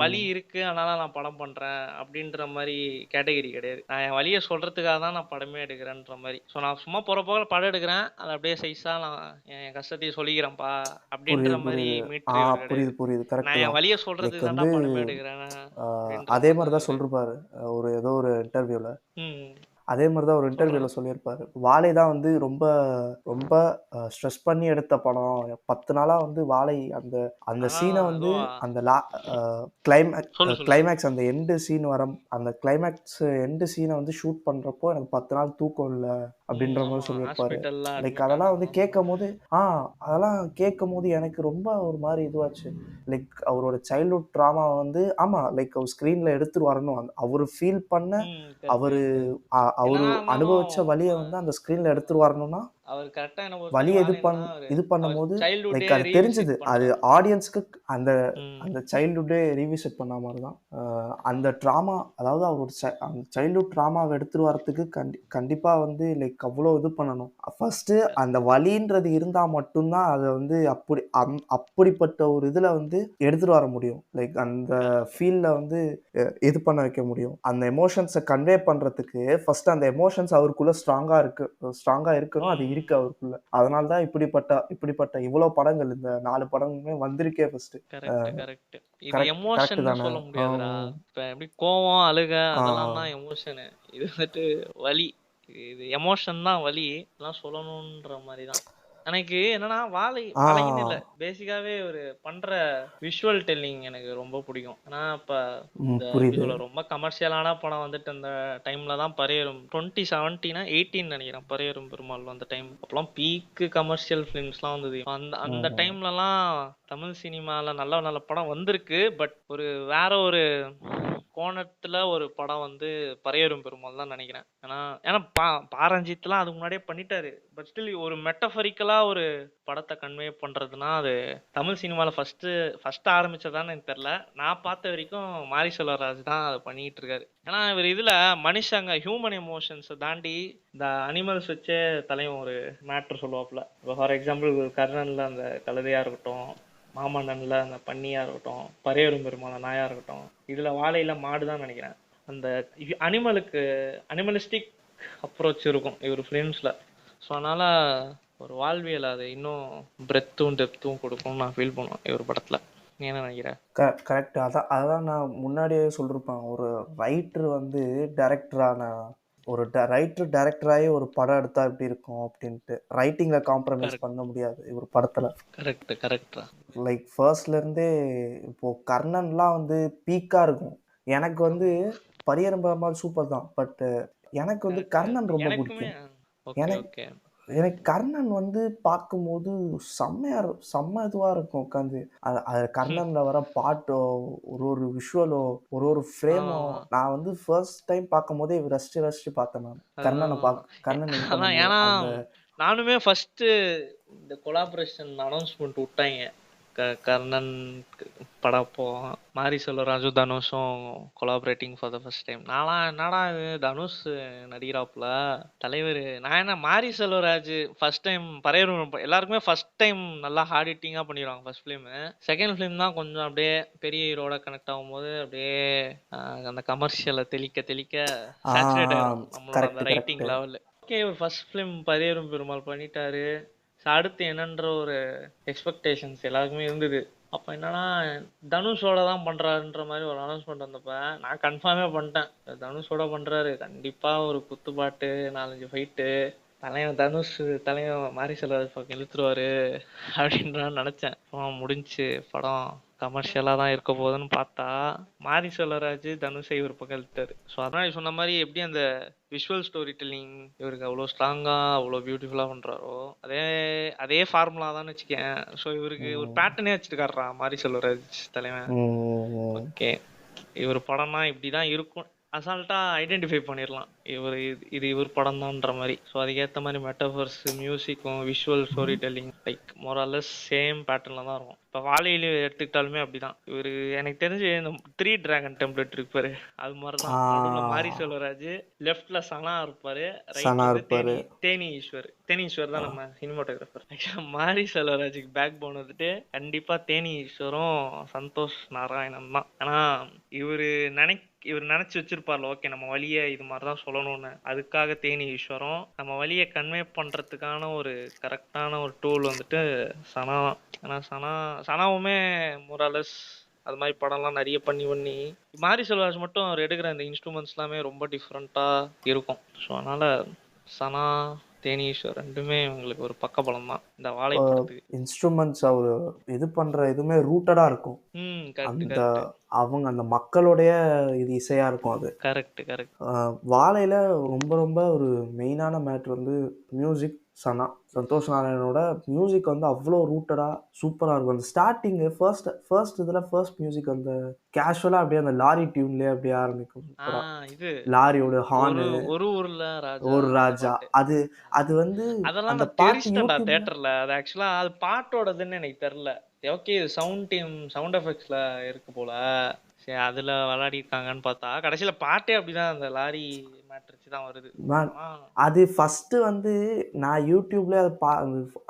வலி ம் இருக்கு அதனால நான் படம் பண்றேன் அப்படின்ற மாதிரி கேட்டகரி கிடையாது. நான் என் வலியை சொல்றதுக்காக தான் நான் படமே எடுக்கிறேன்ற மாதிரி. ஸோ நான் சும்மா போற போக படம் எடுக்கிறேன், அதை அப்படியே சைஸா நான் என் கஷ்டத்தையும் சொல்லிக்கிறேன்ப்பா அப்படின்ற புரியுது மாதிரி புரியுது. மீட்ரு இவர் புரியுது கிடையாது. புரியுது. கரெக்ட் நான் என் தான். வலியை லைக் சொல்றதுக்கு தான்டா வந்து படமே எடுக்கிறேன் அப்படின்ற அதே மாதிரி மாதிரி தான் தான் இவரு. சொல்லிருப்பாரு. ஒரு ஏதோ ஒரு இன்டர்வியூல ம் அதே மாதிரி தான் ஒரு சொல்றேன். இன்டர்வியூல சொல்லியிருப்பாரு. வாழை தான் வந்து ரொம்ப ரொம்ப ஸ்ட்ரெஸ் பண்ணி எடுத்த படம். 10 நாளா வந்து வாழை அந்த அந்த அதான் சீனை வந்து அதுவா அந்த லா சொல்லு. கிளைமேக்ஸ் அந்த எண்டு சீன் அந்த கிளைமேக்ஸ் எண்டு சீனை வந்து ஷூட் பண்றப்போ எனக்கு 10 நாள் தூக்கம் இல்லை அப்படின்ற ஆமா மாதிரி சொல்லியிருப்பாரு. ஹாஸ்பிட்டல்ல லைக் அட்மிட் அதெல்லாம் வந்து ஆனாராம். கேட்கும்போது ஆ அதெல்லாம் கேட்கும்போது எனக்கு ரொம்ப ஒரு மாதிரி இதுவாச்சு. லைக் அவரோட சைல்ட்ஹுட் ட்ராமாவை வந்து ஆமா லைக் அவர் ஸ்க்ரீனில் எடுத்துட்டு வரணும். அவர் ஃபீல் பண்ண கரெக்ட் அவரு கரெக்ட். அவரு என்னதான் இருந்தாலும் அனுபவிச்ச வலிய வந்து அந்த ஸ்க்ரீன்ல எடுத்துட்டு வரணும்னா, அவர் கரெக்டா என்ன பொறுத்த வலிய வரைக்கும் வாழை என்னன்னா அவரு இது அவர் பண்ணும்போது சைல்ட்ஹுட்டே லைக் அது தெரிஞ்சது. ரீவிசிட் அது பண்றாரு. ஆடியன்ஸ்க்கு அந்த ம் அந்த சைல்ட்ஹுட்டே ரீவிசிட் பண்ண மாரி தான். அந்த ட்ராமா அதாவது அவரோட அந்த சைல்ட்ஹுட் ட்ராமாவ எடுத்துட்டு வரதுக்கு கண்டிப்பா வந்து லைக் அவ்ளோ இது பண்ணணும். ஃபர்ஸ்ட்டு அந்த வலின்றது இருந்தா மட்டும் தான் அத வந்து அப்படிப்பட்ட ஒரு இதுல வந்து எடுத்துட்டு வர முடியும். லைக் அந்த கரெக்ட். ஃபீல்ல வந்து இது பண்ண வைக்க முடியும். அந்த எமோஷன்ஸ கன்வே பண்றதுக்கு ஃபர்ஸ்ட் அந்த எமோஷன்ஸ் அவருக்குள்ள ஸ்ட்ராங்கா இருக்கணும். அது இருக்கு ம் அவருக்குள்ள. அதனால தான் இப்படிப்பட்ட இவ்வளோ படங்கள் இந்த 4 படமுமே வந்திருக்கே ஃபர்ஸ்ட். கரெக்ட். இது கரெக்ட் எமோஷன்னு தானே? சொல்ல முடியாதுடா. ம். இப்ப எப்படி கோவம் அழுக ஆ. அதெல்லாம் தான் எமோஷனு. இது வந்துட்டு வலி. இது எமோஷன் தான் வலி எல்லாம் சொல்லணும்ன்ற மாதிரி தான். எனக்கு என்னன்னா வாழைன்னு இல்ல, ஆ. பேசிக்காவே ஒரு பண்ற விஷுவல் டெல்லிங் எனக்கு ரொம்ப பிடிக்கும். ஆனா இப்ப இந்த எப்படி புரியுது. சொல்ல ரொம்ப கமர்ஷியலான படம் வந்துட்டு அந்த டைம்ல தான் பரையரும் 2017 18 நினைக்கிறேன் பரையரும் பெருமாள் வந்த டைம். அப்பெல்லாம் பீக்கு கமர்ஷியல் ஃபிலிம்ஸ்லாம் வந்தது. அந்த அந்த ம். டைம்லலாம் தமிழ் சினிமால நல்ல நல்ல படம் வந்திருக்கு. பட் ஒரு வேற ஒரு கோணத்துல ஒரு படம் வந்து பரையரும் பெருமாள் தான் நினைக்கிறேன். ஏன்னா பாரஞ்சித்லாம் அதுக்கு முன்னாடியே பண்ணிட்டாரு. பட் ஸ்டில் ஒரு மெட்டபரிக்கலா ஒரு படத்தை கன்வே பண்றதுன்னா அது தமிழ் சினிமால ஃபர்ஸ்ட் ஆரம்பிச்சதான்னு எனக்கு தெரியல. நான் பார்த்த வரைக்கும் மாரி செல்வராஜ் தான் அதை பண்ணிட்டு இருக்காரு. ஏன்னா இவர் இதுல மனுஷங்க ஹியூமன் எமோஷன்ஸை தாண்டி இந்த அனிமல்ஸ் வச்சே தலைவன் ஒரு மேட்ரு சொல்லுவாப்புல. இப்போ ஃபார் எக்ஸாம்பிள் கர்ணன்ல அந்த கழுதையா இருக்கட்டும், மாமன்னன்ல அந்த பன்னியா இருக்கட்டும், பரையரும் பெருமாள் நாயா இருக்கட்டும், இதுல வாழையில மாடு தான் நினைக்கிறேன். அந்த அனிமலிஸ்டிக் அப்ரோச் இருக்கும் இவர் ஃபிலிம்ஸ்ல. ஸோ அதனால ஒரு வாழ்வியல் அது இன்னும் பிரெத்தும் டெப்த்தும் கொடுக்கும்னு நான் ஃபீல் பண்ணுவேன் இவர் படத்துல. நீ என்ன நினைக்கிற? கரெக்ட். அதான் நான் முன்னாடியே சொல்லியிருப்பேன். ஒரு ரைட்டர் வந்து டைரக்டரான ஒரு டைரக்டராகி ஒரு படம் எடுத்தா எப்படி இருக்கும் அப்படின்ட்டு ரைட்டிங்கில் காம்ப்ரமைஸ் பண்ண முடியாது இவர் படத்தில். கரெக்டா லைக் ஃபர்ஸ்ட்லேருந்தே இப்போது கர்ணன்லாம் வந்து பீக்காக இருக்கும். எனக்கு வந்து பரியரும் பெருமாள் சூப்பர் தான். பட் எனக்கு வந்து கர்ணன் ரொம்ப பிடிக்கும். எனக்கு எனக்கு கர்ணன் வந்து பார்க்கும்போது செம்ம இதுவாக இருக்கும் உட்காந்து. அது கர்ணனில் வர பாட்டோ, ஒரு விஷுவலோ, ஒரு ஃப்ரேமோ, நான் வந்து ஃபர்ஸ்ட் டைம் பார்க்கும் போதே ரசிச்சு பார்த்தேன் நான் கர்ணன் ஏன்னா நானுமே ஃபர்ஸ்ட் இந்த கொலாபரேஷன் அனௌன்ஸ்மெண்ட் விட்டாங்க கர்ணன் படம். அப்போ மாரி செல்வராஜும் தனுஷும் collaborating for the first time. நான்லாம் என்னடா இது தனுஷ் நடிகராப்புல தலைவர். நான் என்ன மாரி செல்வராஜ் ஃபர்ஸ்ட் டைம் பரையரும் எல்லாருக்குமே ஃபர்ஸ்ட் டைம் நல்லா ஹார்ட் ஹிட்டிங்காக பண்ணிடுவாங்க ஃபர்ஸ்ட் ஃபிலிம். செகண்ட் ஃபிலிம் தான் கொஞ்சம் அப்படியே பெரிய ஹீரோட கனெக்ட் ஆகும்போது அப்படியே அந்த கமர்ஷியலை தெளிக்க சேச்சுரேட் ஆயிடும் நம்மளோட அந்த ரைட்டிங் லெவல். ஓகே, ஒரு ஃபர்ஸ்ட் ஃபிலிம் பரையரும் பெருமாள் பண்ணிட்டாரு. அடுத்து என்னன்ற ஒரு எக்ஸ்பெக்டேஷன்ஸ் எல்லாருக்குமே இருந்தது. அப்போ என்னன்னா தனுஷோட தான் பண்றாருன்ற மாதிரி ஒரு அனௌன்ஸ்மெண்ட் வந்தப்ப நான் கன்ஃபார்மே பண்ணிட்டேன், தனுஷோட பண்றாரு கண்டிப்பா. ஒரு குத்துப்பாட்டு 4-5 ஃபைட்டு, தலைவன் மாரி செல்வராஜ் பக்கம் இழுத்துருவாரு அப்படின்னு நான் நினைச்சேன். முடிஞ்சு படம் கமர்ஷியலா தான் இருக்க போகுதுன்னு பார்த்தா மாரி செல்வராஜ் தனுஷை இவர் பக்கம் இழுத்தாரு. ஸோ அதனால சொன்ன மாதிரி எப்படி அந்த விஷுவல் ஸ்டோரி டெல்லிங் இவருக்கு அவ்வளோ ஸ்ட்ராங்கா அவ்வளோ பியூட்டிஃபுல்லா பண்றாரோ அதே ஃபார்முலா தான் வச்சுக்கேன். ஸோ இவருக்கு ஒரு பேட்டர்னே வச்சுருக்காரா மாரி செல்வராஜ் தலைவன். ஓகே, இவர் படம்னா இப்படிதான் இருக்கும், அசால்ட்டா ஐடென்டிஃபை பண்ணிடலாம் இவர் படம் தான்ன்ற மாதிரி. ஸோ அதுக்கேற்ற மாதிரி மெட்டபர்ஸ், மியூசிக்கும், visual story telling like மோரலஸ் same பேட்டர்ல தான் இருக்கும். இப்போ வாழையில எடுத்துக்கிட்டாலுமே அப்படிதான். இவரு எனக்கு தெரிஞ்சு இந்த 3 டிராகன் டெம்ப்ளேட் இருப்பாரு, அது மாதிரிதான். நடுவுல மாரி செல்வராஜ், லெஃப்ட்ல சனா இருப்பாரு, ரைட்ல வந்து தேனி ஈஸ்வர் தான் நம்ம சினிமாட்டோகிராஃபர். மாரி செல்வராஜுக்கு பேக் போன் வந்துட்டு கண்டிப்பா தேனி ஈஸ்வரும் சந்தோஷ் நாராயணன் தான். ஆனா இவர் நினைச்சு வச்சிருப்பார்ல, ஓகே நம்ம வழியை இது மாதிரிதான் சொல்லணும்னு, அதுக்காக தேனி ஈஸ்வரம் நம்ம வழியை கன்வே பண்றதுக்கான ஒரு கரெக்டான ஒரு டூல் வந்துட்டு சனா. ஏன்னா சனாவுமே மோரலஸ் அது மாதிரி படம்லாம் நிறைய பண்ணி மாரி செல்வராஜ் மட்டும் அவர் எடுக்கிற இந்த இன்ஸ்ட்ருமெண்ட்ஸ் எல்லாமே ரொம்ப டிஃப்ரெண்டா இருக்கும். ஸோ அதனால சனா தேனீஸ்வர் ரெண்டுமே உங்களுக்கு ஒரு பக்க பலம் தான் இந்த வாழை படத்துக்கு. இன்ஸ்ட்ருமெண்ட்ஸ் அவர் இது பண்ற எதுவுமே ரூட்டடா இருக்கும். அந்த அவங்க அந்த மக்களுடைய இது இசையா இருக்கும். அது கரெக்ட். வாழையில ரொம்ப ரொம்ப ஒரு மெயினான மேட்ரு வந்து மியூசிக். சந்தோஷ் நாராயணனோட மியூசிக் வந்து அவ்வளோ ரூட்டடாக சூப்பராக இருக்கும். அந்த ஸ்டார்டிங்கு ஃபர்ஸ்ட் மியூசிக் அந்த கேஷுவலாக அப்படியே அந்த லாரி டியூன்லேயே அப்படியே ஆரம்பிக்கும். லாரியோட ஹார்னு, ஒரு ராஜா, அது வந்து அந்த பாட்டு தியேட்டர்ல அது ஆக்சுவலா அது பாட்டோடதுன்னு எனக்கு தெரியல. ஓகே, சவுண்ட் எஃபெக்ட்ஸ்ல இருக்கு போல, சரி அதுல விளையாடிருக்காங்கன்னு பார்த்தா கடைசியில பாட்டே அப்படிதான் அந்த லாரி மேட்ரிச்சு தான் வருது. அது ஃபர்ஸ்ட் வந்து நான் யூடியூப்ல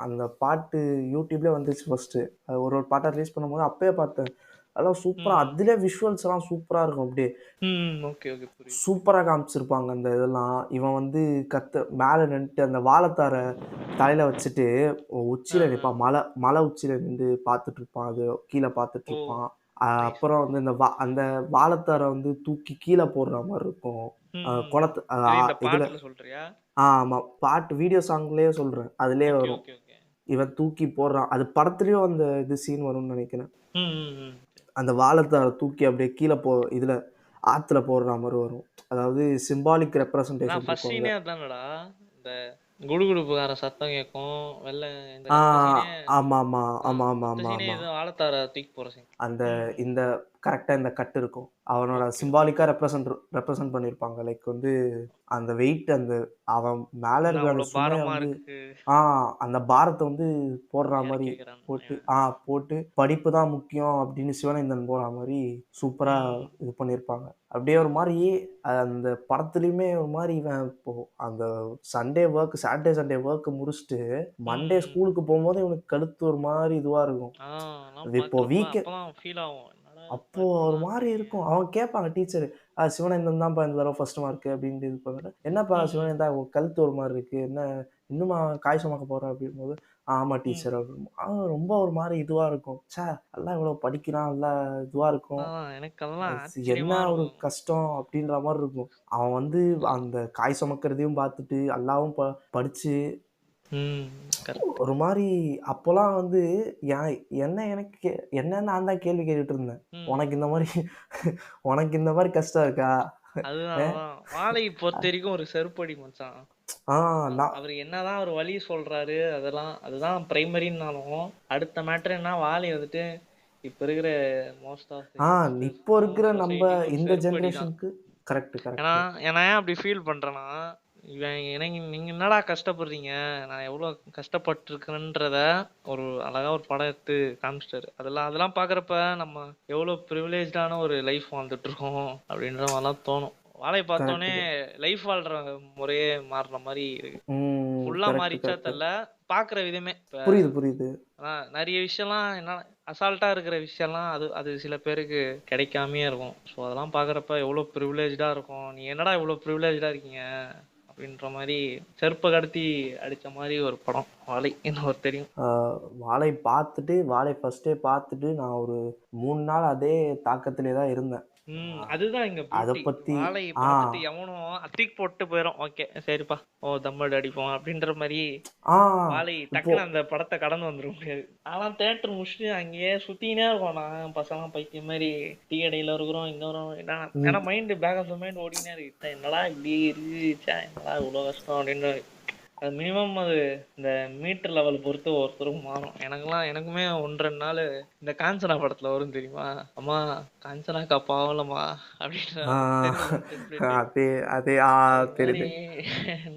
அந்த பாட்டு யூடியூப்ல வந்துச்சு ஃபர்ஸ்ட். அது ஒரு பாட்டை ரிலீஸ் பண்ணும்போது அப்பயே பார்த்தேன். அதெல்லாம் சூப்பரா, அதுல விஷுவல்ஸ் எல்லாம் சூப்பரா இருக்கும். அப்படியே சூப்பரா காமிச்சிருப்பாங்க அந்த இதெல்லாம். இவன் வந்து மேல நின்றுட்டு அந்த வாழைத்தார தலையில வச்சுட்டு உச்சியில நிற்பான், மலை உச்சியில நின்று பார்த்துட்டு இருப்பான், அது கீழே பார்த்துட்டு இருப்பான். அப்புறம் வந்து அந்த வாழைத்தாரை வந்து தூக்கி கீழே போடுற மாதிரி இருக்கும் குளத்து இதுல. ஆமா, பாட்டு வீடியோ சாங்லயே சொல்றேன், அதுலயே வரும். இவன் தூக்கி போடுறான், அது படத்துலயும் அந்த இது சீன் வரும்னு நினைக்கிறேன். அந்த வாழைத்தாரை தூக்கி அப்படியே கீழே இதுல ஆத்துல போடுற மாதிரி வரும். அதாவது சிம்பாலிக் ரெப்ரசன்டேஷன் இருக்கும். குடுகுடுப்புகார சத்தம் கேட்கும் வாழைத்தார தூக்கி போற அந்த இந்த கரெக்டா இந்த கட்டு இருக்கும், அவனோட ஓகே சிம்பாலிக்காக ரெப்ரசன்ட் பண்ணியிருப்பாங்க. லைக் வந்து அந்த வெயிட், அந்த அவன் மேலே என்ன இருக்கிற அந்த அவ்வளவு சுமையை பாரமா வந்து இருக்கு ஆ அந்த பாரத்தை வந்து போடுற மாதிரி இறக்கி வைக்கிறான். போட்டு போட்டு படிப்பு தான் முக்கியம் அப்படின்னு சிவனேந்தன் போகிற மாதிரி சூப்பராக ம் இது பண்ணியிருப்பாங்க. அப்படியே ஒரு மாதிரி அந்த படத்துலையுமே ஒரு மாதிரி இவன் இப்போ அந்த சாட்டர்டே ஒர்க் முடிச்சுட்டு ம் மண்டே ம். ஸ்கூலுக்கு போகும்போது இவனுக்கு கழுத்து ஒரு மாதிரி இதுவாக இருக்கும். அதெல்லாம் அது இப்போ பாக்குறப்ப அப்பதான் ஃபீல் ஆகும், என்னடா அப்போ ஒரு இப்படிலாம் மாதிரி இருக்கீங்க. இருக்கும். அவங்க கேட்பாங்க டீச்சரு, சிவனேந்தன் தான்ப்பா இந்த தடவை ஃபர்ஸ்ட் மார்க் அப்படின்ட்டு இது பண்ணாரு. என்னப்பா ம் சிவனேந்தா உன் கழுத்து ஒரு மாதிரி இருக்கு, என்ன இன்னுமா காய் சுமக்க போற அப்படிங்கும்போது, ஆமா ம். டீச்சர் அப்படின்னு. ரொம்ப ஒரு மாதிரி இதுவா இருக்கும். ச்சே, எல்லாம் இவ்வளவு படிக்கிறான், நல்லா இதுவா இருக்கும். எனக்கு அதெல்லாம் என்ன ஆச்சரியமா ஒரு இருக்கும். கஷ்டம் அப்படின்ற மாதிரி இருக்கும். அவன் வந்து அந்த காய் சுமக்கிறதையும் பார்த்துட்டு எல்லாவும் படிச்சு ம் கரெக்ட். ஒரு மாதிரி அப்போலாம் வந்து ஏன் என்ன நான் தான் கேள்வி கேட்டுட்டு இருந்தேன். ம். உனக்கு இந்த மாதிரி உனக்கு இந்த மாதிரி கஷ்டம் இருக்கா? அதுதான் வாழை பொறுத்த வரைக்கும் ஒரு செருப்படி மச்சான். ஆ நான் அவர் என்னதான் அவர் வழி சொல்றாரு, அதெல்லாம் அதுதான் பிரைமரின்னாலும் அடுத்த மேட்டர் என்ன, வாழை வந்துட்டு இப்ப இருக்கிற மோஸ்ட் ஆஃப் இப்போ யங்ஸ்டர்ஸ்க்கும் இருக்கிற நம்ம சொசைட்டிக்கும் ஒரு இந்த செருப்படி தான். ஜெனரேஷனுக்கு கரெக்ட் ஏன்னா கரெக்ட். நான் ஏன் அப்படி ஃபீல் பண்றேன்னா, இவன் எனக்கு நீங்க என்னடா கஷ்டப்படுறீங்க, நான் எவ்வளவு கஷ்டப்பட்டிருக்கேன்றத ஒரு அழகா ஒரு படம் எடுத்து காமிச்சிட்டாரு. அதெல்லாம் பாக்குறப்ப நம்ம எவ்வளவு ப்ரிவிலேஜ்டான ஒரு லைஃப் வாழ்ந்துட்டு இருக்கோம் அப்படின்ற மாதிரிலாம் தோணும். வாழை பார்த்தோன்னே கரெக்ட். லைஃப் வாழ்ற முறையே மாறுற மாதிரி இருக்கு. ஃபுல்லா கரெக்ட் மாறிச்சா கரெக்ட். தெரியல, பாக்குற விதமே. இப்ப புரியுது புரியுது. நிறைய விஷயம்லாம் என்ன அசால்ட்டா இருக்கிற விஷயம்லாம் அது அது சில பேருக்கு கிடைக்காமயே இருக்கும். ஸோ அதெல்லாம் பார்க்குறப்ப எவ்வளோ ப்ரிவிலேஜ்டா இருக்கும். நீ என்னடா இவ்வளோ ப்ரிவிலேஜ்டா இருக்கீங்க அப்படின்ற மாதிரி செருப்பை கடத்தி அடிச்ச மாதிரி ஒரு படம் வாழை, என்ன ஒரு தெரியும். வாழை ஃபர்ஸ்டே பார்த்துட்டு நான் ஒரு 3 நாள் அதே தாக்கத்திலே தான் இருந்தேன். அதுதான் இங்க அதை பியூட்டி. பத்தி வாழை ஆ பார்த்துட்டு எவனும் அத்திக் போட்டு போயிடும், ஓகே சரிப்பா ஓ தம்மடு அடிப்போம் அப்படின்ற மாதிரி. ஆ வாழை இப்போ டக்குன்னு அந்த படத்தை கடந்து வந்துட முடியாது. ஆனா தேட்டர் முடிச்சுட்டு அங்கேயே சுத்தினே இருக்கோம், நான் பசங்க பைத்தியம் மாதிரி டீ கடையில இருக்கிறோம், இங்க வரோம். ஏன்னா mind back of the mind ஓடினே இருக்கு, என்னடா இப்படி இருக்கு, என்னடா இவ்வளவு கஷ்டம் அப்படின்னு. அது மினிமம் அது இந்த மீட்டர் லெவல் பொறுத்து ஒருத்தருக்கும் மாறும். எனக்குமே 1-2 நாள் இந்த காஞ்சனா படத்துல வரும் தெரியுமா, அம்மா காஞ்சனாக்கா பாவலம்மா அப்படின்ற ஆ தெரியுமா டெம்ப்ளேட். அதே அதே அது மாதிரி தெரியுது.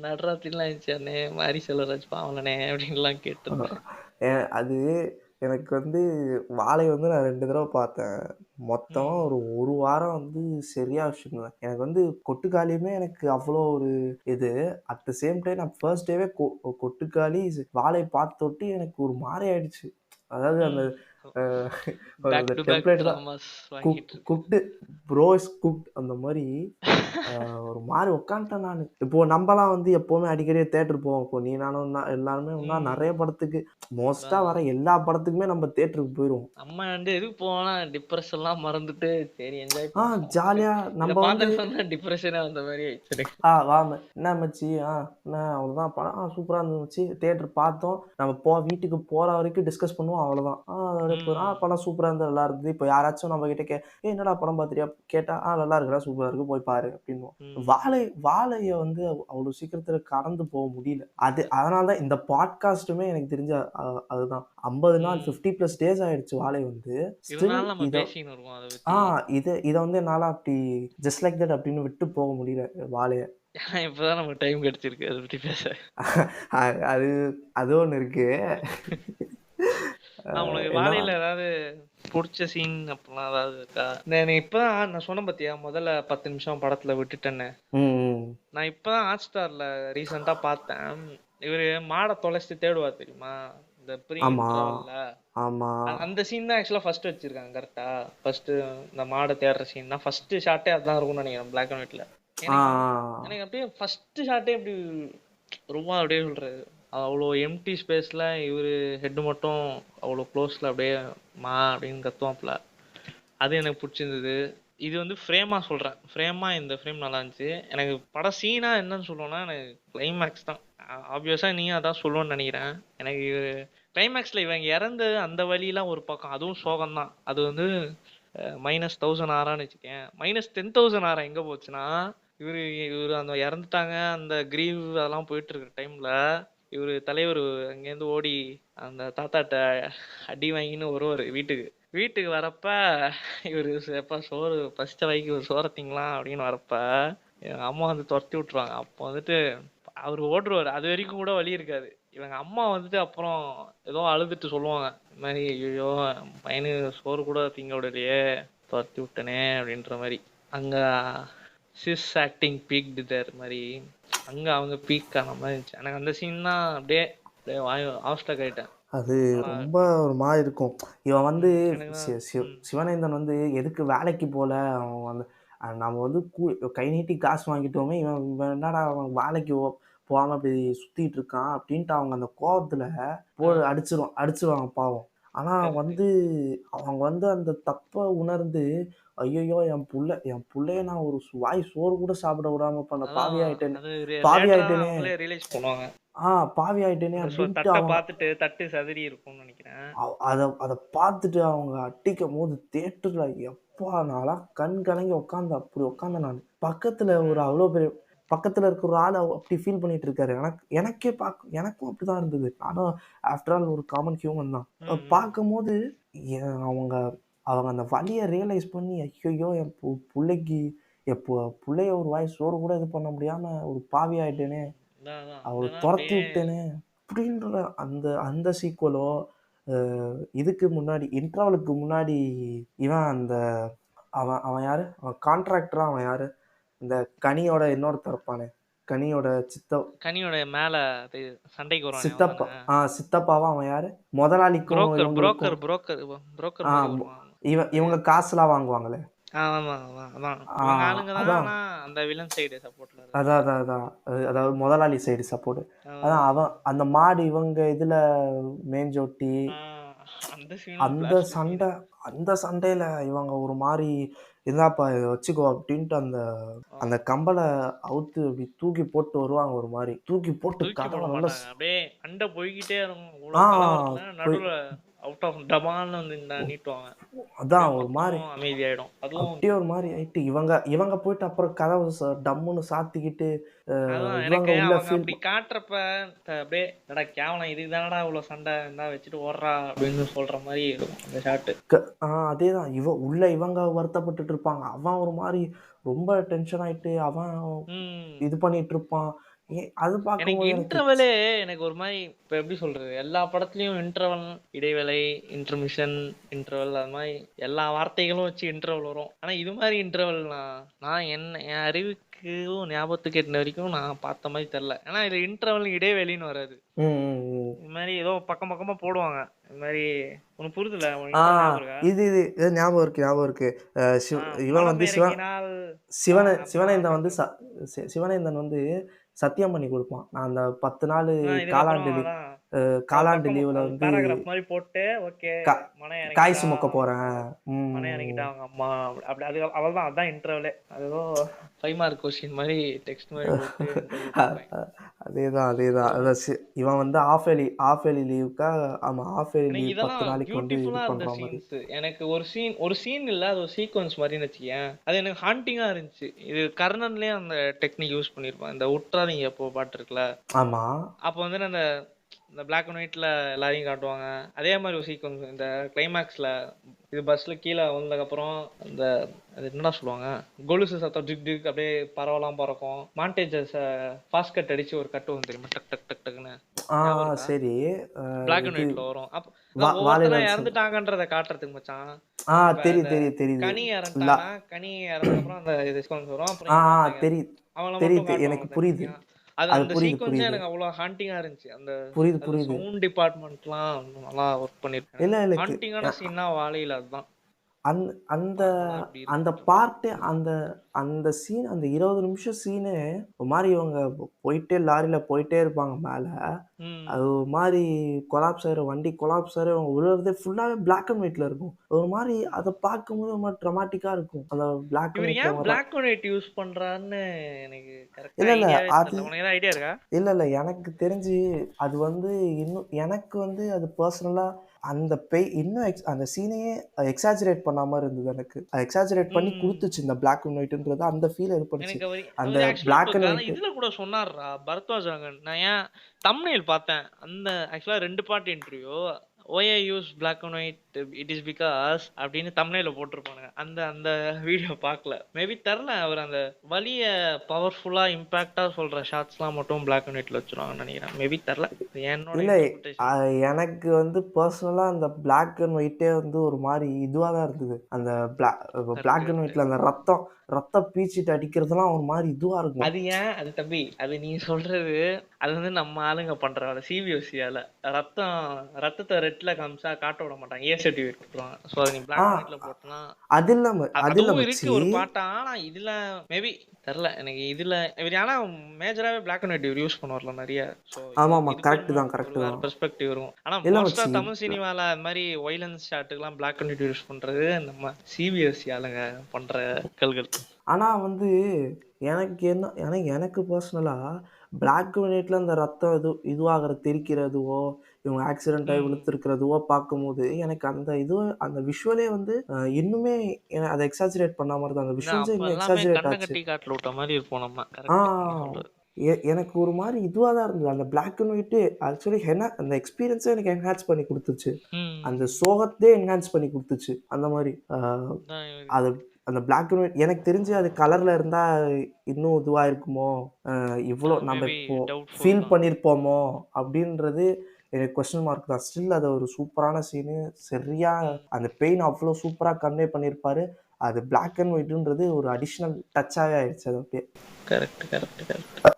நடராத்திரிலாம் இருந்துச்சு அண்ணே, மாரி செல்வராஜ் பாவலனே அப்படின்லாம் கேட்டிருந்தேன். அது எனக்கு வந்து வாழை வந்து நான் 2 தடவை பார்த்தேன். மொத்தமா ம் ஒரு வாரம் வந்து சரியா வச்சுக்கோங்களேன். எனக்கு வந்து கொட்டுக்காளியுமே எனக்கு அவ்வளோ ஒரு இது. அட் த சேம் டைம் நான் ஃபர்ஸ்ட் டேவே கொட்டுக்காளி, வாழை பார்த்தொட்டி எனக்கு ஒரு மாரி ஆயிடுச்சு. அதாவது அந்த ம் அ பேக் அந்த டு பேக் டெம்ப்ளேட் தான். ட்ராமாஸ் வாங்கிட்டு இருக்கு. குக்டு ப்ரோ இஸ் குக்ட் அந்த மாரி ஒரு மாரி உட்காந்துட்டேன் நானு. இப்போ நம்பலாம் வந்து எப்பவுமே அடிக்கடி தியேட்டர் போவோம். இப்போ நீ நானும் தான் எல்லாருமே ஒண்ணா ம் நெறைய படத்துக்கு மோஸ்ட்டா அதான் வர எல்லா படத்துக்குமே நம்ம தியேட்டருக்கு போயிருவோம். நம்ம எதுக்கு போவோம்னா டிப்ரெஷன்லாம் மறந்துட்டு சரி என்ஜாய் பண்ணுவோம். ஜாலியா இதை நம்ப வந்து பார்த்தேன்னு சொன்னா டிப்ரெஷனே வந்த மாதிரி ஆயிடுச்சு எனக்கு. வா என்ன மச்சி, என்ன அவ்வளோதான் படம் சூப்பரா இருந்தது மச்சி. தியேட்டர் பார்த்தோம். நம்ம வீட்டுக்கு போற வரைக்கும் டிஸ்கஸ் பண்ணுவோம் அவ்வளோதான். அது அப்படியே போயிரும். ம் படம் சூப்பரா இருந்தது, நல்லா இருந்தது. இப்போ யாராச்சும் நம்ம கிட்ட என்னடா படம் பார்த்துட்டியா? கேட்டா, நல்லா இருக்குடா, சூப்பரா இருக்கு, போய் பாரு அப்படின்னுவோம். ம் வாழைய வந்து அவ்வளோ சீக்கிரத்துல கடந்து போக முடியல. அதனால தான் இந்த பாட்காஸ்ட்டுமே எனக்கு தெரிஞ்ச அதுதான். 50 நாள் ம் 50+ டேஸ் ஆயிடுச்சு வாழை வந்து. ஸ்டில் இருந்தாலும் நம்ம இத பேசின்னு இருக்கோம் அதை பத்தி. இத வந்து என்னால அப்படி ஜஸ்ட் லைக் தட் அப்படின்னு விட்டு போக முடியல வாழைய. ஏன்னா இப்பதான் நமக்கு டைம் கிடைச்சிருக்கு அதை பத்தி பேச. அது அது ஒண்ணு இருக்கு. உனக்கு என்ன வாழையில ஏதாவது பிடிச்ச சீன் அப்படிலாம் ஏதாவது இருக்கா? எனக்கு இப்பதான் நான் சொன்னேன் பாத்தியா, முதல்ல 10 நிமிஷம் படத்துல விட்டுட்டேன்னு. ம். நான் இப்பதான் ஹாட்ஸ்டார்ல ரீசெண்டா பார்த்தேன். இவரு மாடை தொலைச்சிட்டு தேடுவார் தெரியுமா, இந்த ப்ரீ ஆமா, இன்டர்வல்ல. ஆமா. அந்த சீன் தான் ஆக்சுவலா ஃபர்ஸ்ட் வச்சிருக்காங்க கரெக்டா. ஃபர்ஸ்ட் இந்த மாடை தேடுற சீன் தான் ஃபர்ஸ்ட் ஷாட்டே, அதான் இருக்கும்னு நினைக்கிறேன் பிளாக் அண்ட் ஒயிட்ல. ஆ, எனக்கு எனக்கு அப்படியே ஃபர்ஸ்ட் ஷாட்டே அப்படி ரொம்ப அப்படியே சொல்றது, அவ்வளோ எம்டி ஸ்பேஸ்ல இவரு ஹெட் மட்டும் அவ்வளோ க்ளோஸ்ல அப்படியே மா அப்படின்னு கத்துவாப்ல. அது எனக்கு பிடிச்சிருந்தது. இது வந்து ஃப்ரேமா சொல்றேன், ஃப்ரேமா இந்த ஃப்ரேம் நல்லா இருந்துச்சு. எனக்கு படம் சீனா என்னன்னு சொல்லுவேன்னா, எனக்கு கிளைமேக்ஸ் தான். ஆப்வியஸா நீயும் அதான் சொல்லுவேன்னு நினைக்கிறேன். எனக்கு கிளைமேக்ஸ்ல இவங்க இறந்து அந்த வழியெல்லாம் ஒரு பக்கம், அதுவும் சோகம் தான். அது வந்து -1000 ஆறான்னு வச்சுக்கேன். -10,000 ஆறா எங்க போச்சுன்னா, இவரு இவரு அந்த இறந்துட்டாங்க, அந்த கிரீவ் அதெல்லாம் போயிட்டு இருக்கிற டைம்ல இவரு தலைவர் அங்கேருந்து ஓடி அந்த தாத்தாட்ட அடி வாங்கின்னு வருவாரு வீட்டுக்கு. வீட்டுக்கு வரப்ப இவரு எப்ப சோறு பசிச்ச வைக்கு ஒரு சோற திங்கலாம் அப்படின்னு வரப்ப எங்க அம்மா வந்து துரத்தி விட்டுருவாங்க. அப்போ வந்துட்டு அவர் ஓடுருவாரு. அது வரைக்கும் கூட வழி இருக்காது. இவங்க அம்மா வந்துட்டு அப்புறம் ஏதோ அழுதுட்டு சொல்லுவாங்க, இந்த மாதிரி ஐயோ பையனுக்கு சோறு கூட திங்க விடலையே, துரத்தி விட்டனே அப்படின்ற மாதிரி. அங்க சிஸ் ஆக்டிங் பீக்டு தேர் மாதிரி அங்க அவங்க பீக் ஆன மாதிரி இருந்துச்சு. எனக்கு அந்த சீன் தான் அப்படியே அப்படியே வாய் ஆஸ்டக் ஆயிட்டேன். அது ஆனா ரொம்ப ஒரு மாதிரி இருக்கும். இவன் வந்து எனக்கு தான் சிவனேந்தன் வந்து எதுக்கு வேலைக்கு போல, அவன் வந்து நம்ம வந்து கை நீட்டி காசு வாங்கிட்டோமே, இவன் இவன் என்னடா அவன் வேலைக்கு போகாம இப்படி சுத்திட்டு இருக்கான் அப்படின்ட்டு அவங்க அந்த கோவத்துல அடிச்சிருவாங்க பாவம். ஆனா கரெக்ட். வந்து அவங்க வந்து அந்த தப்பை உணர்ந்து, ஐயோ என் புள்ளைய நான் ஒரு வாய் சோறு கூட சாப்பிட விடாம பண்ண அதான் அது பாவி லேட்டரா தான் ஆயிட்டேனே அவங்களே ரியலைஸ் பண்ணுவாங்க. பாவி ஆயிட்டேனே அந்த அப்படின்ட்டு தட்டை அவங்க பார்த்துட்டு தட்டு சதுரி இருக்கும்னு நினைக்கிறேன். அதை பார்த்துட்டு அவங்க அட்டிக்கும் போது தேட்டர்ல எப்பா நான்லாம் கண் கலங்கி அப்படி உட்காந்தேன். நான் பக்கத்துல ஒரு அவ்வளோ பெரிய பக்கத்துல இருக்கிற ஒரு ஆள் அப்படி ஃபீல் பண்ணிட்டு இருக்காரு. எனக்கும் அப்படிதான் இருந்தது. நானும் ஆஃப்டர் ஆல் ஒரு காமன் ஹியூமன் தான். பார்க்கும்போது அவங்க அவங்க அந்த வலியை ரியலைஸ் பண்ணி ஐயோ என் பிள்ளைக்கு எப்போ பிள்ளைய ஒரு வாய் சோறு கூட இது பண்ண முடியாம ஒரு பாவி ஆயிட்டேனே, அவளை துரத்தி விட்டேனே அப்படின்ற அந்த அந்த சீக்குவலோ, இதுக்கு முன்னாடி இன்டர்வலுக்கு முன்னாடி இவன் அந்த அவன் அவன் யாரு, அவன் கான்ட்ராக்டரா, அவன் யாரு, இந்த கனியோட இன்னொருத்தன் இருப்பானே, கனியோட கனியோட மேல சண்டைக்கு வருவானே சித்தப்பா. சித்தப்பாவா அவன் யாரு, முதலாளிக்கும் புரோக்கர் இவங்களுக்கும். புரோக்கர் புரோக்கர் மாதிரி வருவான். இவங்க காசுலாம் வாங்குவாங்களே. ஆமா அதான் இவங்க ஆளுங்க தான். அதான் ஆனா அந்த வில்லன் சைடு சப்போர்ட்ல அதான் அதான் அதான் அதாவது முதலாளி சைடு சப்போர்ட். அதான் அவன் அந்த மாடு இவங்க இதுல மேஞ்சோட்டி அந்த அந்த சண்டை, அந்த சண்டையில இவங்க ஒரு மாதிரி இருந்தாப்பா இதை வச்சுக்கோ அப்படின்ட்டு அந்த அந்த கம்பலை அவுத்து அப்படி தூக்கி போட்டு வருவாங்க. ஒரு மாதிரி தூக்கி போட்டு கதவை நல்லா அப்படியே அண்டை போய்கிட்டே இருக்கும். நடுவுல அவுட் ஆஃப் டபான்னு வந்து நீட்டுவாங்க. அதான் ஒரு மாதிரி அமைதியாயிடும். அதுவும் அப்படியே ஒரு மாதிரி ஆயிட்டு இவங்க போயிட்டு அப்புறம் கதவை டம்முன்னு சாத்திக்கிட்டு இவங்க எனக்கு உள்ள அவங்க அப்படி காட்டுறப்ப அப்படியே என்னடா கேவலம் இதுக்கு தானடா இவ்வளவு சண்டை இருந்தா வச்சுட்டு ஓடுறா அப்படின்னு சொல்ற மாதிரி இருக்கும் அந்த ஷாட்டு. அதேதான் இவங்க வருத்தப்பட்டுட்டு இருப்பாங்க. அவன் ஒரு மாதிரி ரொம்ப டென்ஷன் ஆயிட்டு அவன் இது பண்ணிட்டு இருப்பான். அது எனக்கு பார்க்கும்போது இன்டர்வலே எனக்கு ஒரு மாதிரி இப்ப எப்படி சொல்றது, எல்லா படத்துலயும் இன்டர்வல் இடைவேளை இன்டர்மிஷன் இன்டர்வல் அது மாதிரி எல்லா வார்த்தைகளும் வச்சு இன்டர்வல் வரும். ஆனா இது மாதிரி இன்டர்வல் நான் என் அறிவுக்கு ஞாபகத்துக்கு எட்டின வரைக்கும் நான் பார்த்த மாதிரி தெரியல. ஏன்னா இது இன்டர்வல் இடைவெளின்னு வராது. இது மாதிரி ஏதோ பக்கம் பக்கமா போடுவாங்க. இது மாதிரி உனக்கு புரியுதுல? இது ஞாபகம் இருக்கு. இவன் வந்து சிவனேந்தன் வந்து சிவனேந்தன் வந்து சத்தியம் பண்ணி கொடுப்பான். நான் அந்த 10 நாள் காலாண்டு லீவ்ல வந்து காய் சுமக்க போறேன். அவங்க அம்மா அப்படி அது அவள்தான் அதான் இன்டர்வலே. அது ஏதோ 5 மார்க் கொஸ்டின் மாதிரி டெக்ஸ்ட் மாதிரி அதேதான் இவன் வந்து ஆஃப் ஏர்லி லீவுக்காக ஆஃப் ஏர்லி லீவ் 10 நாளைக்கு வந்து இது பண்ற மாதிரி. எனக்கு ஒரு சீன் இல்ல, அது ஒரு சீக்வன்ஸ் மாதிரின்னு வச்சுக்கேன். அது எனக்கு ஹாண்டிங்கா இருந்துச்சு. இது கர்ணன்லயே அந்த டெக்னிக் யூஸ் பண்ணிருப்பான். இந்த உற்றாதீங்க எப்போ பாட்டு இருக்குல்ல, ஆமா, அப்போ வந்து இந்த பிளாக் அண்ட் ஒயிட்ல எல்லாரையும் காட்டுவாங்க. அதே மாதிரி ஒரு சீக்வன்ஸ் இந்த கிளைமேக்ஸ்ல இது பஸ்ல கீழே வந்ததுக்கு அப்புறம் அந்த அது என்னடா சொல்லுவாங்க, கொலுசு சத்தம் ஜிக் ஜிக் அப்படியே பரவலாம் பறக்கும். மாண்டேஜஸ் ஃபாஸ்ட் கட் அடிச்சு ஒரு கட்டு வந்து தெரியுமா, டக் டக் டக் டக்னு. சரி, பிளாக் அண்ட் ஒயிட்ல வரும். அப்ப இறந்துட்டாங்கன்றத காட்டுறதுக்கு மச்சான். தெரியுது கனி இறந்ததுக்கு அப்புறம் அந்த சீக்வன்ஸ் வரும். அப்புறம் தெரியுது எனக்கு புரியுது. அந்த சீக்வென்ஸ் எனக்கு அவ்வளவு ஹாண்டிங்கா இருந்துச்சு. அந்த சவுண்ட் டிபார்ட்மெண்ட்லாம் நல்லா வொர்க் பண்ணிருக்காங்க. ஹாண்டிங்கான சீன்னா வாழையில அதுதான். அந்த பார்ட் அந்த சீன், அந்த 20 நிமிஷம் சீனு ஒரு மாதிரி இவங்க போயிட்டே லாரியில போயிட்டே இருப்பாங்க மேல. அது ஒரு மாதிரி வண்டி கொலாப்ஸ் ஆகிற அவங்க விழுறதே ஃபுல்லாவே பிளாக் அண்ட் ஒயிட்ல இருக்கும். ஒரு மாதிரி அதை பார்க்கும்போது ரொம்ப ட்ரமாட்டிக்கா இருக்கும். அந்த பிளாக் அண்ட் ஒயிட் யூஸ் பண்றான்னு எனக்கு ஐடியா இருக்கா? இல்ல எனக்கு தெரிஞ்சு அது வந்து இன்னும் எனக்கு வந்து அது பர்சனலா அந்த இன்னும் அந்த சீனையே எக்ஸாஜரேட் பண்ண மாதிரி இருந்தது. எனக்கு எக்ஸாஜரேட் பண்ணி கொடுத்துச்சு இந்த பிளாக் அண்ட் ஒயிட்ன்றது. அந்த ஃபீல் ஏற்பட்டுச்சு. அந்த பிளாக் அண்ட் ஒயிட் இதுல கூட சொன்னார்ரா பரத்வாஜ். நான் ஏன் தம்ப்நெயில் பார்த்தேன். அந்த ஆக்சுவலா 2 part interview, OI use black and white it is because அப்படின்னு தம்ப்நெயில போட்டிருப்பானுங்க. அந்த அந்த வீடியோ பார்க்கல. மேபி தெரில அவர் அந்த வலிய பவர்ஃபுல்லா இம்பாக்டா சொல்ற ஷார்ட்ஸ்லாம் மட்டும் பிளாக் அண்ட் ஒயிட்ல வச்சிருவாங்கன்னு நினைக்கிறேன். மேபி தெரில. என்னோட இல்லை இன்டர்பிரிட்டேஷன். எனக்கு வந்து பர்சனலாக அந்த பிளாக் அண்ட் ஒயிட்டே வந்து ஒரு மாதிரி இதுவாக தான் இருந்தது. அந்த பிளாக் அண்ட் கரெக்ட். ஒயிட்டில் அந்த ரத்தம் பீச்சிட்டு அடிக்கிறதுலாம் ஒரு மாதிரி இதுவாக இருக்கும். அது ஏன் அது தம்பி அது நீ சொல்றது அது வந்து நம்ம ஆளுங்க பண்ற வேலை. சிபிஎஸ்சியால ரத்தத்தை ரெட்ல காமிச்சா காட்ட விட மாட்டாங்க. ஏ சர்டிஃபிகேட் கொடுத்துருவாங்க. ஸோ அது நீ ஆ பிளாக் அண்ட் ஒயிட்ல போட்டனா அது இல்லாமல் அது இல்லை அதுவும் இருக்கு மச்சி. ஒரு பாட்டா. ஆனா இதுல மேபி தெரில எனக்கு. இதுல இவர் ஆனா மேஜராவே பிளாக் அண்ட் ஒயிட் இவர் யூஸ் பண்ணுவார்ல நிறைய. ஸோ ஆமாம் ஆமாம், இதுக்கு கரெக்டு தான் இன்னும் ஒரு கரெக்டு வேற தான். பெர்ஸ்பெக்டிவ் இருக்கும். ஆனா இல்லை மோஸ்டா மச்சி, தமிழ் சினிமால அது மாதிரி வைலன்ஸ் ஷாட்டுக்கெல்லாம் பிளாக் அண்ட் ஒயிட் யூஸ் பண்றது நம்ம சிபிஎஸ்சி ஆளுங்க பண்ற கல்கள். ஆனால் வந்து எனக்கு பர்சனலாக பிளாக் அண்ட் ஒயிட்டில் அந்த ரத்தம் இதுவாகிற தெரிக்கிறதுவோ இவங்க ஆக்சிடென்ட் ஆகி விழுத்துருக்கிறதுவோ பார்க்கும்போது எனக்கு அந்த விஷுவலே வந்து இன்னுமே அதை எக்ஸாஜரேட் பண்ண மாதிரி தான். அந்த விஷுவல்ஸே அப்ப இன்னும் எல்லாமே எக்ஸாஜரேட் கண்ணை ஆச்சு. கட்டி காட்டுல விட்ட மாதிரி இருப்போம் நம்ம. ஆ கரெக்ட் நீ சொல்றது. எனக்கு ஒரு மாதிரி இதுவாக தான் இருந்தது. அந்த பிளாக் அண்ட் ஒயிட்டு ஆக்சுவலி அந்த எக்ஸ்பீரியன்ஸே எனக்கு என்ஹான்ஸ் பண்ணி கொடுத்துச்சு. அந்த சோகத்தே என்ஹான்ஸ் பண்ணி கொடுத்துச்சு. அந்த மாதிரி அது அந்த பிளாக் அண்ட் ஒயிட் எனக்கு தெரிஞ்சு அது கலரில் இருந்தால் இன்னும் இதுவாக இருக்குமோ, இவ்வளோ நம்ம மேபி இப்போ டவுட்ஃபுல் ஃபீல் தான். பண்ணியிருப்போமோ அப்படின்றது எனக்கு கொஸ்டின் மார்க் தான். ஸ்டில் அது ஒரு சூப்பரான சீனு. சரியாக அந்த பெயின் அவ்வளோ சூப்பராக கன்வே பண்ணியிருப்பாரு. அது பிளாக் அண்ட் ஒயிட்டுன்றது ஒரு அடிஷ்னல் டச்சாகவே ஆயிடுச்சு. அது அப்படியே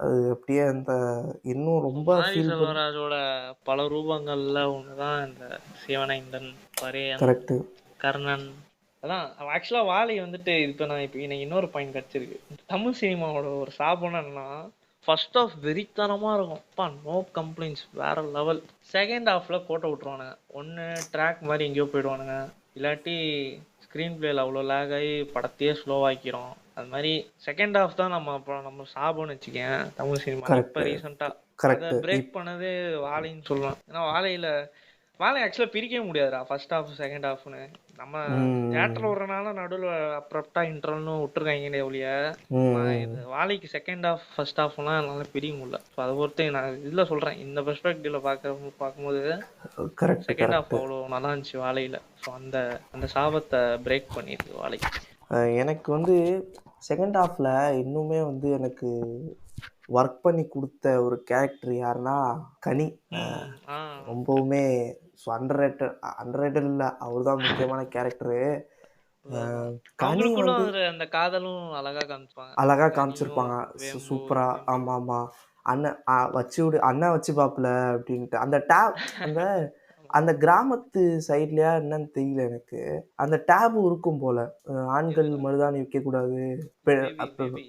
அது அப்படியே அந்த இன்னும் ரொம்ப மாரி ஃபீல் பண்ணி. செல்வராஜோட பல ரூபங்கள்ல ஒண்ணுதான் இந்த சிவனைந்தன், பறையன், கரெக்டு. கர்ணன். அதான் ஆக்சுவலா வாலி வந்துட்டு இப்ப எனக்கு இன்னொரு பாயிண்ட் கிடைச்சிருக்கு. தமிழ் சினிமாவோட ஒரு சாபம் என்னன்னா ஃபர்ஸ்ட் ஆஃப் வெறித்தனமா இருக்கும். அப்பா நோ கம்ப்ளைண்ட்ஸ் வேற லெவல். செகண்ட் ஹாஃப்ல கோட்டை விட்டுருவானுங்க. ஒன்னு ட்ராக் மாதிரி எங்கேயோ போயிடுவானுங்க, இல்லாட்டி ஸ்க்ரீன் பிளேல அவ்வளோ லேக் ஆகி படத்தையே ஸ்லோவாக்கிறோம். அது மாதிரி செகண்ட் ஹாஃப் தான் நம்ம சாபம்னு வச்சுக்கேன் தமிழ் சினிமால. இப்ப கரெக்டு ரீசெண்டா அதை கரெக்டு பிரேக் பண்ணதே வாழைன்னு சொல்லலாம். ஏன்னா வாழை ஆக்சுவலா பிரிக்கவே முடியாதுடா ஃபர்ஸ்ட் ஹாஃப் செகண்ட் ஹாஃப்னு. நம்ம தியேட்டர்ல விடுறனால நடுவில் அப்ரப்டா இன்டர்வல்னு விட்டுருக்காங்க ஒழிய இது வாழைக்கு செகண்ட் ஹாஃப் ஃபர்ஸ்ட் ஹாஃப்லாம் என்னால பிரிக்க முடியல. ஸோ அதை பொறுத்து நான் இதில் சொல்றேன், இந்த பெர்ஸ்பெக்டிவ்ல பார்க்கும்போது கரெக்டு செகண்ட் ஹாஃப் கரெக்டு. அவ்வளோ நல்லா இருந்துச்சு வாழையில. ஸோ அந்த அந்த சாபத்தை பிரேக் பண்ணிருக்கு வாழை. எனக்கு வந்து செகண்ட் ஹாஃபில் இன்னுமே வந்து எனக்கு ஒர்க் பண்ணி கொடுத்த ஒரு கேரக்டர் யாருன்னா கனி. ரொம்பவுமே அண்டர்ரேட்டட் இல்லை, அவர் தான் முக்கியமான கேரக்டரு. கனி அவங்களுக்குள்ள வந்து அந்த காதலும் அழகா காமிப்பாங்க. அழகாக கனியும் காமிச்சிருப்பாங்க. வேம்பு சூப்பராக. வேம்பு. ஆமாம் ஆமாம். அண்ணன் வச்சு விடு, அண்ணன் வச்சு பார்ப்பல அப்படின்ட்டு அந்த அந்த அந்த கிராமத்து சைட்லையா என்னன்னு தெரியல எனக்கு. அந்த டேபு இருக்கும் போல, ஆண்கள் இதுல மருதாணி வைக்கக்கூடாது, மேபி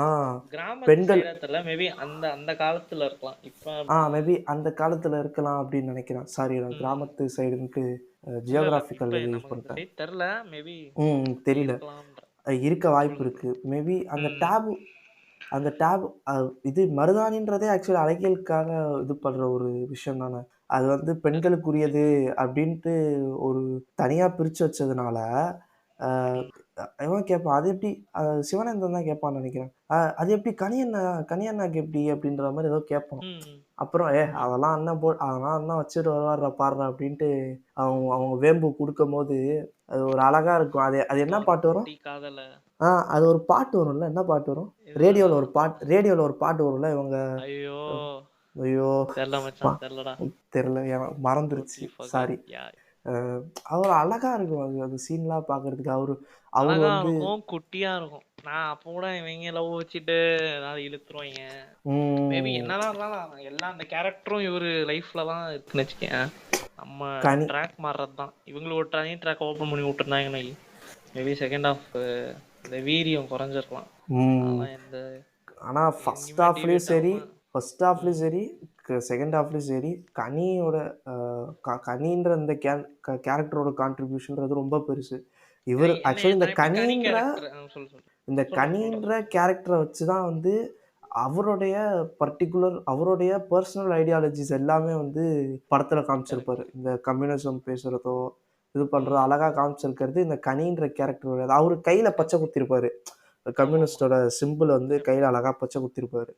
ஆ கிராமத்து பெண்கள் சைடா தெரியல. மேபி அந்த அந்த காலத்துல இருக்கலாம். இப்ப மேபி அந்த காலத்தில் இருக்கலாம் அப்படின்னு நினைக்கிறேன். சாரி, நான் கிராமத்து சைடுன்ட்டு இல்ல ஜியோகிராஃபிக்கல் இப்ப இது யூஸ் நமக்கு இந்த பண்ணிட்டேன். சைடு தெரியல. மேபி தெரியல. இருக்கலாம்ன்ற. இருக்க வாய்ப்பு சொல்லுங்க இருக்கு. சொல்லுங்க. மேபி அந்த டேப் இது மருதாணின்றதே ஆக்சுவலி அழகியலுக்காக இது பண்ணுற ஒரு விஷயம் தானே. அது வந்து பெண்களுக்குரியது அப்படின்ட்டு ஒரு தனியாக பிரித்து வச்சதுனால இவன் கேட்பான், அது எப்படி சிவனேந்தன் தான் கேட்பான்னு நினைக்கிறேன். அது எப்படி கனியண்ணாக்கு எப்படி அப்படின்ற மாதிரி ஏதோ கேட்பான். அப்புறம் அதெல்லாம் அண்ணன் வச்சுட்டு வருவார்ரா பாடுறா அப்படின்ட்டு அவங்க அவங்க வேம்பு கொடுக்கும் போது அது ஒரு அழகா இருக்கும். அது அது என்ன பாட்டு வரும்? காதல அது ஒரு பாட்டு வரும்ல, என்ன பாட்டு வரும்? ரேடியோவில் ஒரு பாட்டு வரும்ல இவங்க. ஐயோ ஐயோ தெரியல மச்சான், தெரியலடா. தெரியல, எனக்கு மறந்துருச்சு, சாரி. அவர் அழகா இருக்கும். அது சீன்லாம் பார்க்கறதுக்கு அவர் அழகா வந்து இருக்கும், குட்டியா இருக்கும். நான் அப்போ கூட இவங்க லவ் வச்சுட்டு ஏதாவது இழுத்துருவாங்க. மேபி என்னதான் இருந்தாலும் எல்லாம் அந்த கேரக்டரும் இவரு லைஃப்ல தான் இருக்குன்னு வச்சுக்கேன். நம்ம ட்ராக் மாறுறது தான். இவங்களுக்கு ஒரு தனி ட்ராக் ஓப்பன் பண்ணி விட்டுருந்தாங்கன்னு மேபி செகண்ட் ஹாஃப் இந்த வீரியம் குறைஞ்சிருக்கலாம். ஆனால் ஃபர்ஸ்ட் ஹாஃப்லேயும் சரி செகண்ட் ஹாஃப்லேயும் சரி கனின்ற இந்த கேரக்டரோட கான்ட்ரிபியூஷன்றது ரொம்ப பெருசு. இவர் ஆக்சுவலி இந்த கனின்ற கேரக்டரை வச்சு தான் வந்து அவருடைய பர்சனல் ஐடியாலஜிஸ் எல்லாமே வந்து படத்தில் காமிச்சிருப்பாரு. இந்த கம்யூனிசம் பேசுகிறதோ இது பண்ணுறதோ அழகாக காமிச்சிருக்கிறது இந்த கனின்ற கேரக்டர். அவரு கையில் பச்சை குத்திருப்பாரு. கம்யூனிஸ்டோட சிம்பிள் வந்து கையில் அழகாக பச்சை குத்திருப்பாரு.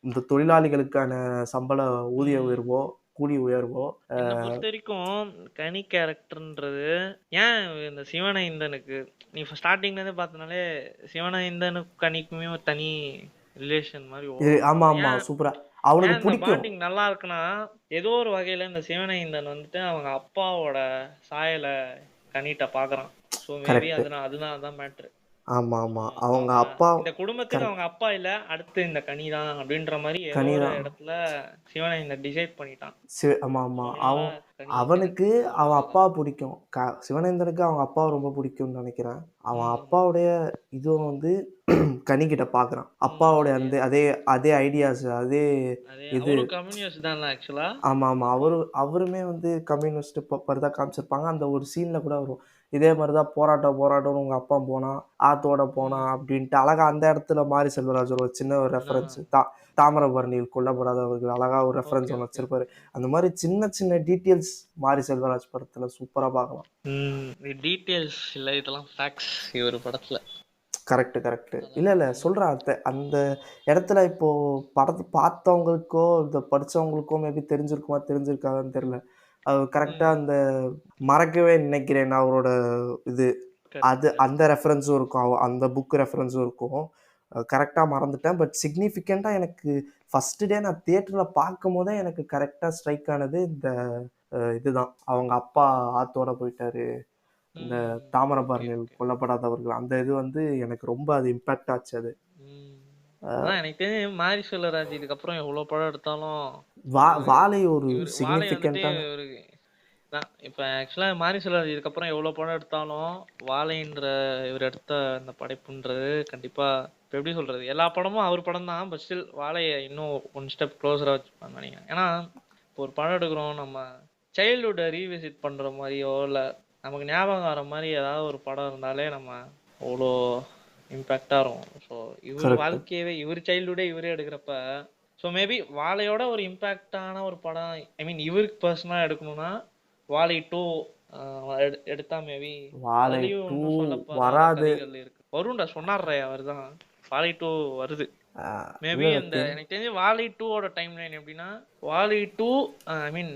இந்த தொழிலாளிகளுக்கான சம்பள ஊதிய உயர்வோ கூலி உயர்வோ. என்ன பொறுத்த வரைக்கும் கனி கேரக்டர்ன்றது ஏன் இந்த சிவனேந்தனுக்கு நீ ஸ்டார்டிங்ல இருந்து பார்த்தனாலே சிவனேந்தனுக்கும் கனிக்குமே ஒரு தனி ரிலேஷன் மாதிரி ஓடும். ஆமா ஆமா ஏன் சூப்பரா அவனுக்கு ஏன் இந்த பிடிக்கும். பாண்டிங் நல்லா இருக்குன்னா ஏதோ ஒரு வகையில இந்த சிவனேந்தன் வந்துட்டு அவங்க அப்பாவோட சாயலை கனிட்ட பாக்குறான். So maybe correct. அதுதான் அதான் மேட்ரு. ஆமா ஆமா அவங்க அவங்க அப்பா. இந்த குடும்பத்துக்கு கரெக்ட். அவங்க அப்பா இல்ல, அடுத்து இந்த கனி தான் அப்படின்ற மாதிரி ஏதோ ஒரு கனிதான். இடத்துல சிவனேந்தன் டிசைட் பண்ணிட்டான். ஆமா ஸோ ஆமா அதனால கனி அவனுக்கு கேரக்டர் அவன் நல்லா அப்பா பிடிக்கும். சிவனேந்தனுக்கு அவங்க அப்பாவை ரொம்ப பிடிக்கும்னு நினைக்கிறேன். அவன் ஆமா. அப்பாவுடைய இதுவும் வந்து கனிக்கிட்ட பார்க்குறான். ம், அப்பாவுடைய அதே அந்த அதே அதே ஐடியாஸ் அதே அதே இது. அவரும் கம்யூனிஸ்ட் தான் ஆக்சுவலா. ஆமா ஆமா அவருமே வந்து கம்யூனிஸ்ட் மாதிரி தான் காமிச்சிருப்பாங்க. அந்த ஒரு சீன்ல கூட வரும். இதே மாதிரி தான் போராட்டம்னு உங்க அப்பா போனா ஆத்தோட போனா அப்படின்ட்டு அழகா அந்த இடத்துல மாரி செல்வராஜ் ஒரு சின்ன ஒரு ரெஃபரன்ஸ் தாமிரபரணியில் கொல்லப்படாதவர்கள் அழகா ஒரு ரெஃபரன்ஸ் ஓகே ஒன்று ஓகே. வச்சிருப்பாரு. அந்த மாதிரி சின்ன சின்ன டீட்டெயில்ஸ் மாரி செல்வராஜ் படத்துல சூப்பரா பார்க்கலாம். டீட்டெயில்ஸ் இல்ல, இதெல்லாம் ஃபேக்ட்ஸ் இவர் படத்துல. கரெக்ட். இல்ல சொல்றேன். அந்த இடத்துல இப்போ படத்தை பார்த்தவங்களுக்கோ இந்த படிச்சவங்களுக்கோ மேபி தெரிஞ்சிருக்காதான்னு தெரியல. அது கரெக்டா அந்த மறக்கவே நினைக்கிறேன் அவரோட இது. அது அந்த ரெஃபரன்ஸும் இருக்கும். அந்த புக் ரெஃபரன்ஸும் இருக்கும். கரெக்டா மறந்துட்டேன். பட் சிக்னிஃபிகண்டா எனக்கு ஃபர்ஸ்ட் டே நான் தியேட்டர்ல பார்க்கும் போதே எனக்கு கரெக்டா ஸ்ட்ரைக் ஆனது இந்த இதுதான். அவங்க அப்பா ஆத்தோட போயிட்டாரு. இந்த தாமிரபரணியில் கொல்லப்படாதவர்கள் அந்த இது வந்து எனக்கு ரொம்ப அது இம்பாக்ட் ஆச்சு. அது அதான் எனக்கு தெரிஞ்சு மாரி செல்வராஜ் இதுக்கப்புறம் எவ்வளவு படம் எடுத்தாலும் வாழை ஒரு வாழை வந்துட்டு சிக்னிஃபிகண்டான இவருக்கு தான். இப்ப ஆக்சுவலா மாரி செல்வராஜ் இதுக்கப்புறம் எவ்வளவு படம் எடுத்தாலும் வாழைன்ற இவர் எடுத்த அந்த படைப்புன்றது கண்டிப்பா இப்ப எப்படி சொல்றது, எல்லா படமும் அவர் படம் தான், பட் ஸ்டில் வாழையை இன்னும் ஒன் ஸ்டெப் க்ளோஸரா வச்சுப்பான்னு நினைக்கிறேன். ஏன்னா இப்போ ஒரு படம் எடுக்கிறோம், நம்ம சைல்ட்ஹுட்டை ரீவிசிட் பண்ற மாதிரியோ இல்ல நமக்கு ஞாபகம் வர மாதிரி ஏதாவது ஒரு படம் இருந்தாலே நம்ம அவ்வளோ இம்பேக்டா இருக்கும். ஸோ இவர் வாழ்க்கையவே இவர் சைல்ட்ஹுட்டே இவரே எடுக்கிறப்ப ஸோ மேபி வாழையோட ஒரு இம்பேக்டான ஒரு படம், ஐ மீன் இவருக்கு பர்சனலா எடுக்கணும்னா வாழை 2 எடுத்தா மேபி அதுலயும் இன்னும் சொல்லப்படாத கதைகள் இருக்கு. வரும்டா சொன்னார்ற அவர் தான், வாழை 2 வருது மேபி. அந்த எனக்கு தெரிஞ்சு வாழை 2ஓட டைம் லைன் எப்படின்னா வாழை 2 ஐ மீன்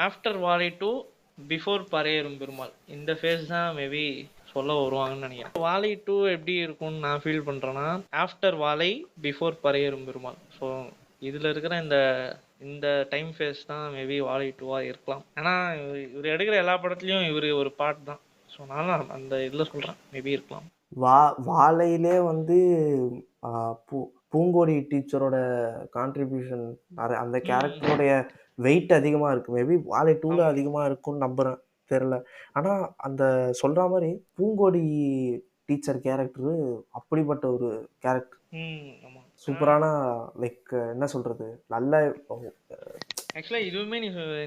ஆஃப்டர் வாழை 2 பிஃபோர் பறையரும் பெருமாள் இந்த ஃபேஸ் தான் மேபி சொல்ல வருவாங்கன்னு நினைக்கிறேன். வாழை 2 எப்படி இருக்கும்னு நான் ஃபீல் பண்றேன்னா ஆஃப்டர் வாழை பிஃபோர் பறையரும் பெருமாள். ஸோ இதுல இருக்கிற இந்த டைம் ஃபேஸ் தான் மேபி வாழை 2வா இருக்கலாம். ஏன்னா இவர் எடுக்கிற எல்லா படத்துலயும் இவர் ஒரு பார்ட் தான். ஸோ நான் அந்த இதுல சொல்றேன் மேபி இருக்கலாம். வாழையிலே வந்து பூங்கோடி டீச்சரோட கான்ட்ரிபியூஷன் அந்த கேரக்டருடைய வெயிட் அதிகமா இருக்கு. மேபி வாழை 2ல அதிகமா இருக்கும்னு நம்புறேன், தெரியல. ஆனா அந்த சொல்ற மாதிரி பூங்கோடி டீச்சர் கேரக்டர் அப்படிப்பட்ட ஒரு கேரக்டர். சூப்பரான லைக் என்ன சொல்றது, நல்ல ஆக்சுவலா இதுவுமே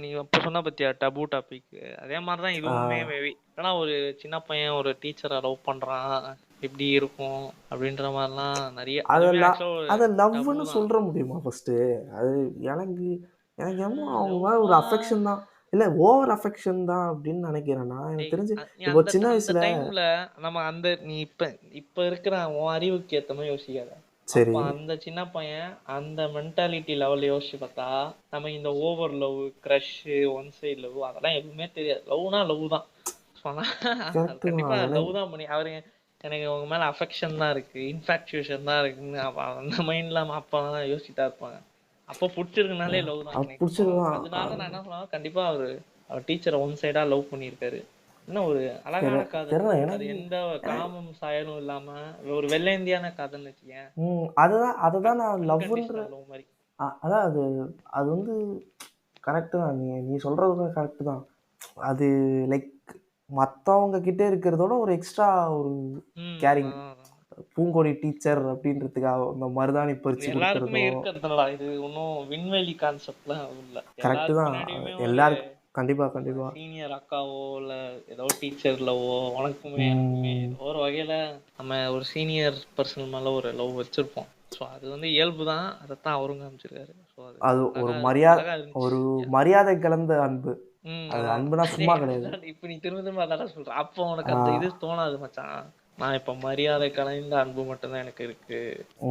நீ அப்ப சொன்ன பத்தியா டபு டாபிக், அதே மாதிரிதான் இதுவுமே மேபி. ஏன்னா ஒரு சின்ன பையன் ஒரு டீச்சரை லவ் பண்றான், எப்படி இருக்கும் அப்படின்ற மாதிரிலாம் நிறைய அத லவ்னு சொல்ற முடியுமா ஃபர்ஸ்ட்? அது எனக்கு என்னமோ அவங்க ஒரு அஃபெக்ஷன் தான், இல்ல ஓவர் அஃபெக்ஷன் தான் அப்படின்னு நினைக்கிறேன் நான். எனக்கு தெரிஞ்சு இப்போ சின்ன வயசுல நம்ம அந்த நீ இப்ப இருக்கிற உன் அறிவுக்கு ஏத்த மாதிரி யோசிக்காத. சரி, அந்த சின்ன பையன் அந்த மென்டாலிட்டி லெவல்ல யோசிச்சு பார்த்தா நம்ம இந்த over love, crush, one side love அதெல்லாம் எதுவுமே தெரியாது. லவ்னா லவ் தான், கண்டிப்பா லவ் தான் பண்ணி அவரு எனக்கு உங்க மேல அஃபெக்ஷன் தான் இருக்கு, இன்ஃபாக்சுவேஷன் தான் இருக்குன்னு அந்த மைண்ட்ல அப்பா தான் யோசிச்சுட்டா இருப்பாங்க. அப்போ பிடிச்சிருக்குனாலே லவ் தான். அதனால நான் என்ன சொன்னா கண்டிப்பா அவர் டீச்சரை ஒன் சைடா லவ் பண்ணியிருக்காரு. இன்னும் ஒரு அழகான காதல், அது எந்த காமம் சாயலும் இல்லாம ஒரு வெள்ளைந்தியான காதல்னு வச்சுக்கேன். அதுதான் நான் லவ்ன்ற மாதிரி. அதான் அது வந்து கரெக்ட் தான். நீ சொல்றது கரெக்ட் தான். அது லைக் மற்றவங்க கிட்டே இருக்கிறதோட ஒரு எக்ஸ்ட்ரா ஒரு கேரிங். பூங்கோடி டீச்சர் அப்படின்றதுக்காக இந்த மருதாணி பறிச்சு எல்லாருக்குமே இருக்கிறதுல இது ஒன்றும் விண்வெளி கான்செப்ட்லாம் இல்ல. கரெக்ட் தான். எல்லாருக்கும் கண்டிப்பா சீனியர் அக்காவோ இல்ல ஏதோ டீச்சர்லவோ உனக்குமே ஒரு வகையில நம்ம ஒரு சீனியர் பர்சன் மேல ஒரு லவ் வச்சிருப்போம். ஸோ அது வந்து இயல்பு தான், அதைத்தான் அவரும் காமிச்சிருக்காரு. அது ஒரு மரியாதை கலந்த அன்பு. அது அன்புனா சும்மா கிடையாது. இப்ப நீ திரும்ப அதான் சொல்ற, அப்போ உனக்கு அந்த இது தோணாது மச்சான். நான் இப்ப மரியாதை கலைந்த அன்பு மட்டும்தான் எனக்கு இருக்கு,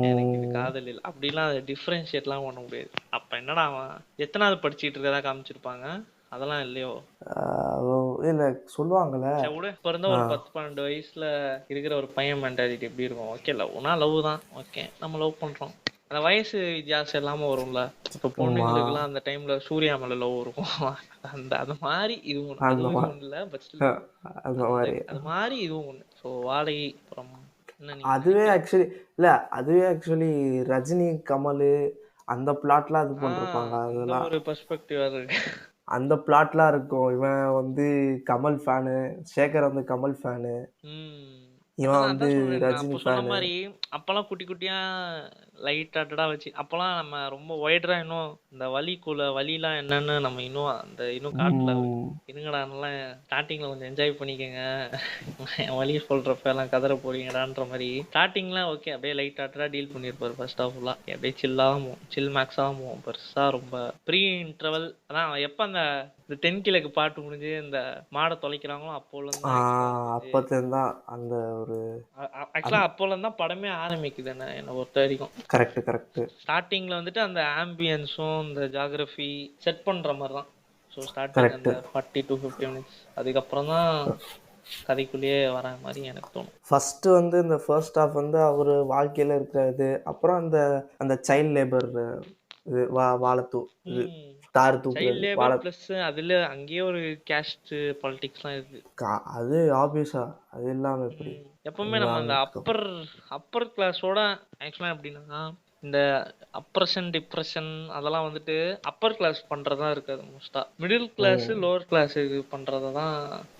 எனக்கு இது காதல் இல்லை அப்படிலாம் அதை டிஃப்ரென்ஷியேட்லாம் பண்ண முடியாது. அப்ப என்னடா அவன் எத்தனாவது படிச்சுட்டு இருக்கதா காமிச்சிருப்பாங்க, அதெல்லாம் இல்லையோ. இல்லை சொல்லுவாங்கள்ல. சரி விடு, இப்ப இருந்தா ஒரு 10-12 வயசுல இருக்கிற ஒரு பையன் மென்டாலிட்டி எப்படி இருக்கும்? ஓகே லவ்னா லவ் தான், ஓகே நம்ம லவ் பண்றோம், அந்த வயசு வித்தியாசம் இல்லாம வரும்ல. இப்ப பொண்ணுங்களுக்குலாம் அந்த டைம்ல சூர்யா மேல லவ் இருக்கும். அந்த அது மாதிரி இதுவும் ஒண்ணு. அந்த அதுவும் மா- ஒண்ணு இல்ல, பட் ஸ்டில் அந்த அந்த மாதிரி அது மாதிரி இதுவும் ஒண்ணு. ஸோ வாழை அப்புறம் என்ன நீங்க அதுவே நினைக்கிறீங்க? ஆக்சுவலி இல்லை, அதுவே ஆக்சுவலி ரஜினி கமல் அந்த பிளாட்லாம் இது பண்ணிருப்பாங்க. அந்த அதெல்லாம் ஒரு பெர்ஸ்பெக்டிவ் இருக்கு. அந்த பிளாட்லாம் இருக்கும். இவன் வந்து கமல் ஃபேனு, சேகர் வந்து கமல் ஃபேனு, ம் இவன் அதான் வந்து அதான் சொல்றேன். நான் ரஜினி அப்போ சொன்ன ஃபேனு. மாதிரி அப்பெல்லாம் குட்டி குட்டியா லைட் ஹார்ட்டடா வச்சு அப்பெல்லாம் நம்ம ரொம்ப ஒய்டரா இன்னும் இந்த வலிலாம் என்னன்னு நம்ம இன்னும் காட்டல. இருங்கடான்லாம் ஸ்டார்டிங்ல கொஞ்சம் என்ஜாய் பண்ணிக்கங்க, வலி சொல்றப்ப எல்லாம் கதற போறீங்கடான்ற மாதிரி ஸ்டார்டிங்லாம் ஓகே அப்படியே லைட் ஹார்ட்டடா டீல் பண்ணிருப்பாரு. ஃபர்ஸ்ட் ஆஃப் ஃபுல்லா அப்படியே சில் மேக்ஸ் ஆகும் பெருசா ரொம்ப ப்ரீ இன்டர்வல். அதான் எப்ப அந்த இந்த தென்கிழக்கு பாட்டு முடிஞ்சு இந்த மாடை தொலைக்கிறாங்களோ அப்போல இருந்து தான் ஆக்சுவலா இருந்துச்சு. அப்போதான் அந்த ஒரு ஆக்சுவலா அப்போல இருந்தா படமே ஆரம்பிக்குது என்னை பொறுத்த வரைக்கும். கரெக்டு. ஸ்டார்டிங்ல வந்துட்டு அந்த ஆம்பியன்ஸும் இந்த ஜாகிரபி செட் பண்ற மாதிரி தான். ஸோ ஸ்டார்டிங் அந்த கரெக்டு 40 to 50 மினிட்ஸ் அதுக்கப்புறம் தான் கதைக்குள்ளேயே வர மாதிரி எனக்கு தோணும். ஃபஸ்ட்டு வந்து இந்த ஃபர்ஸ்ட் ஹாஃப் வந்து அவர் வாழ்க்கையில் இருக்கிறது, அப்புறம் அந்த அந்த சைல்ட் லேபர் இது வாழை இது தார் சைல்ட் தூக்குறது லேபர் பிளஸ் அதுல அங்கேயே ஒரு கேஸ்ட் பாலிடிக்ஸ்லாம் இருக்கு. அது ஆப்வியஸா, அது இல்லாமல் எப்படி எப்பவுமே நம்ம அந்த அப்பர் கிளாஸோட ஆக்சுவலா எப்படின்னா இந்த அப்ரஷன் டிப்ரெஷன் அதெல்லாம் வந்துட்டு அப்பர் கிளாஸ் பண்றதா இருக்காது மோஸ்டா. மிடில் கிளாஸ் லோவர் கிளாஸ் இது பண்றதான்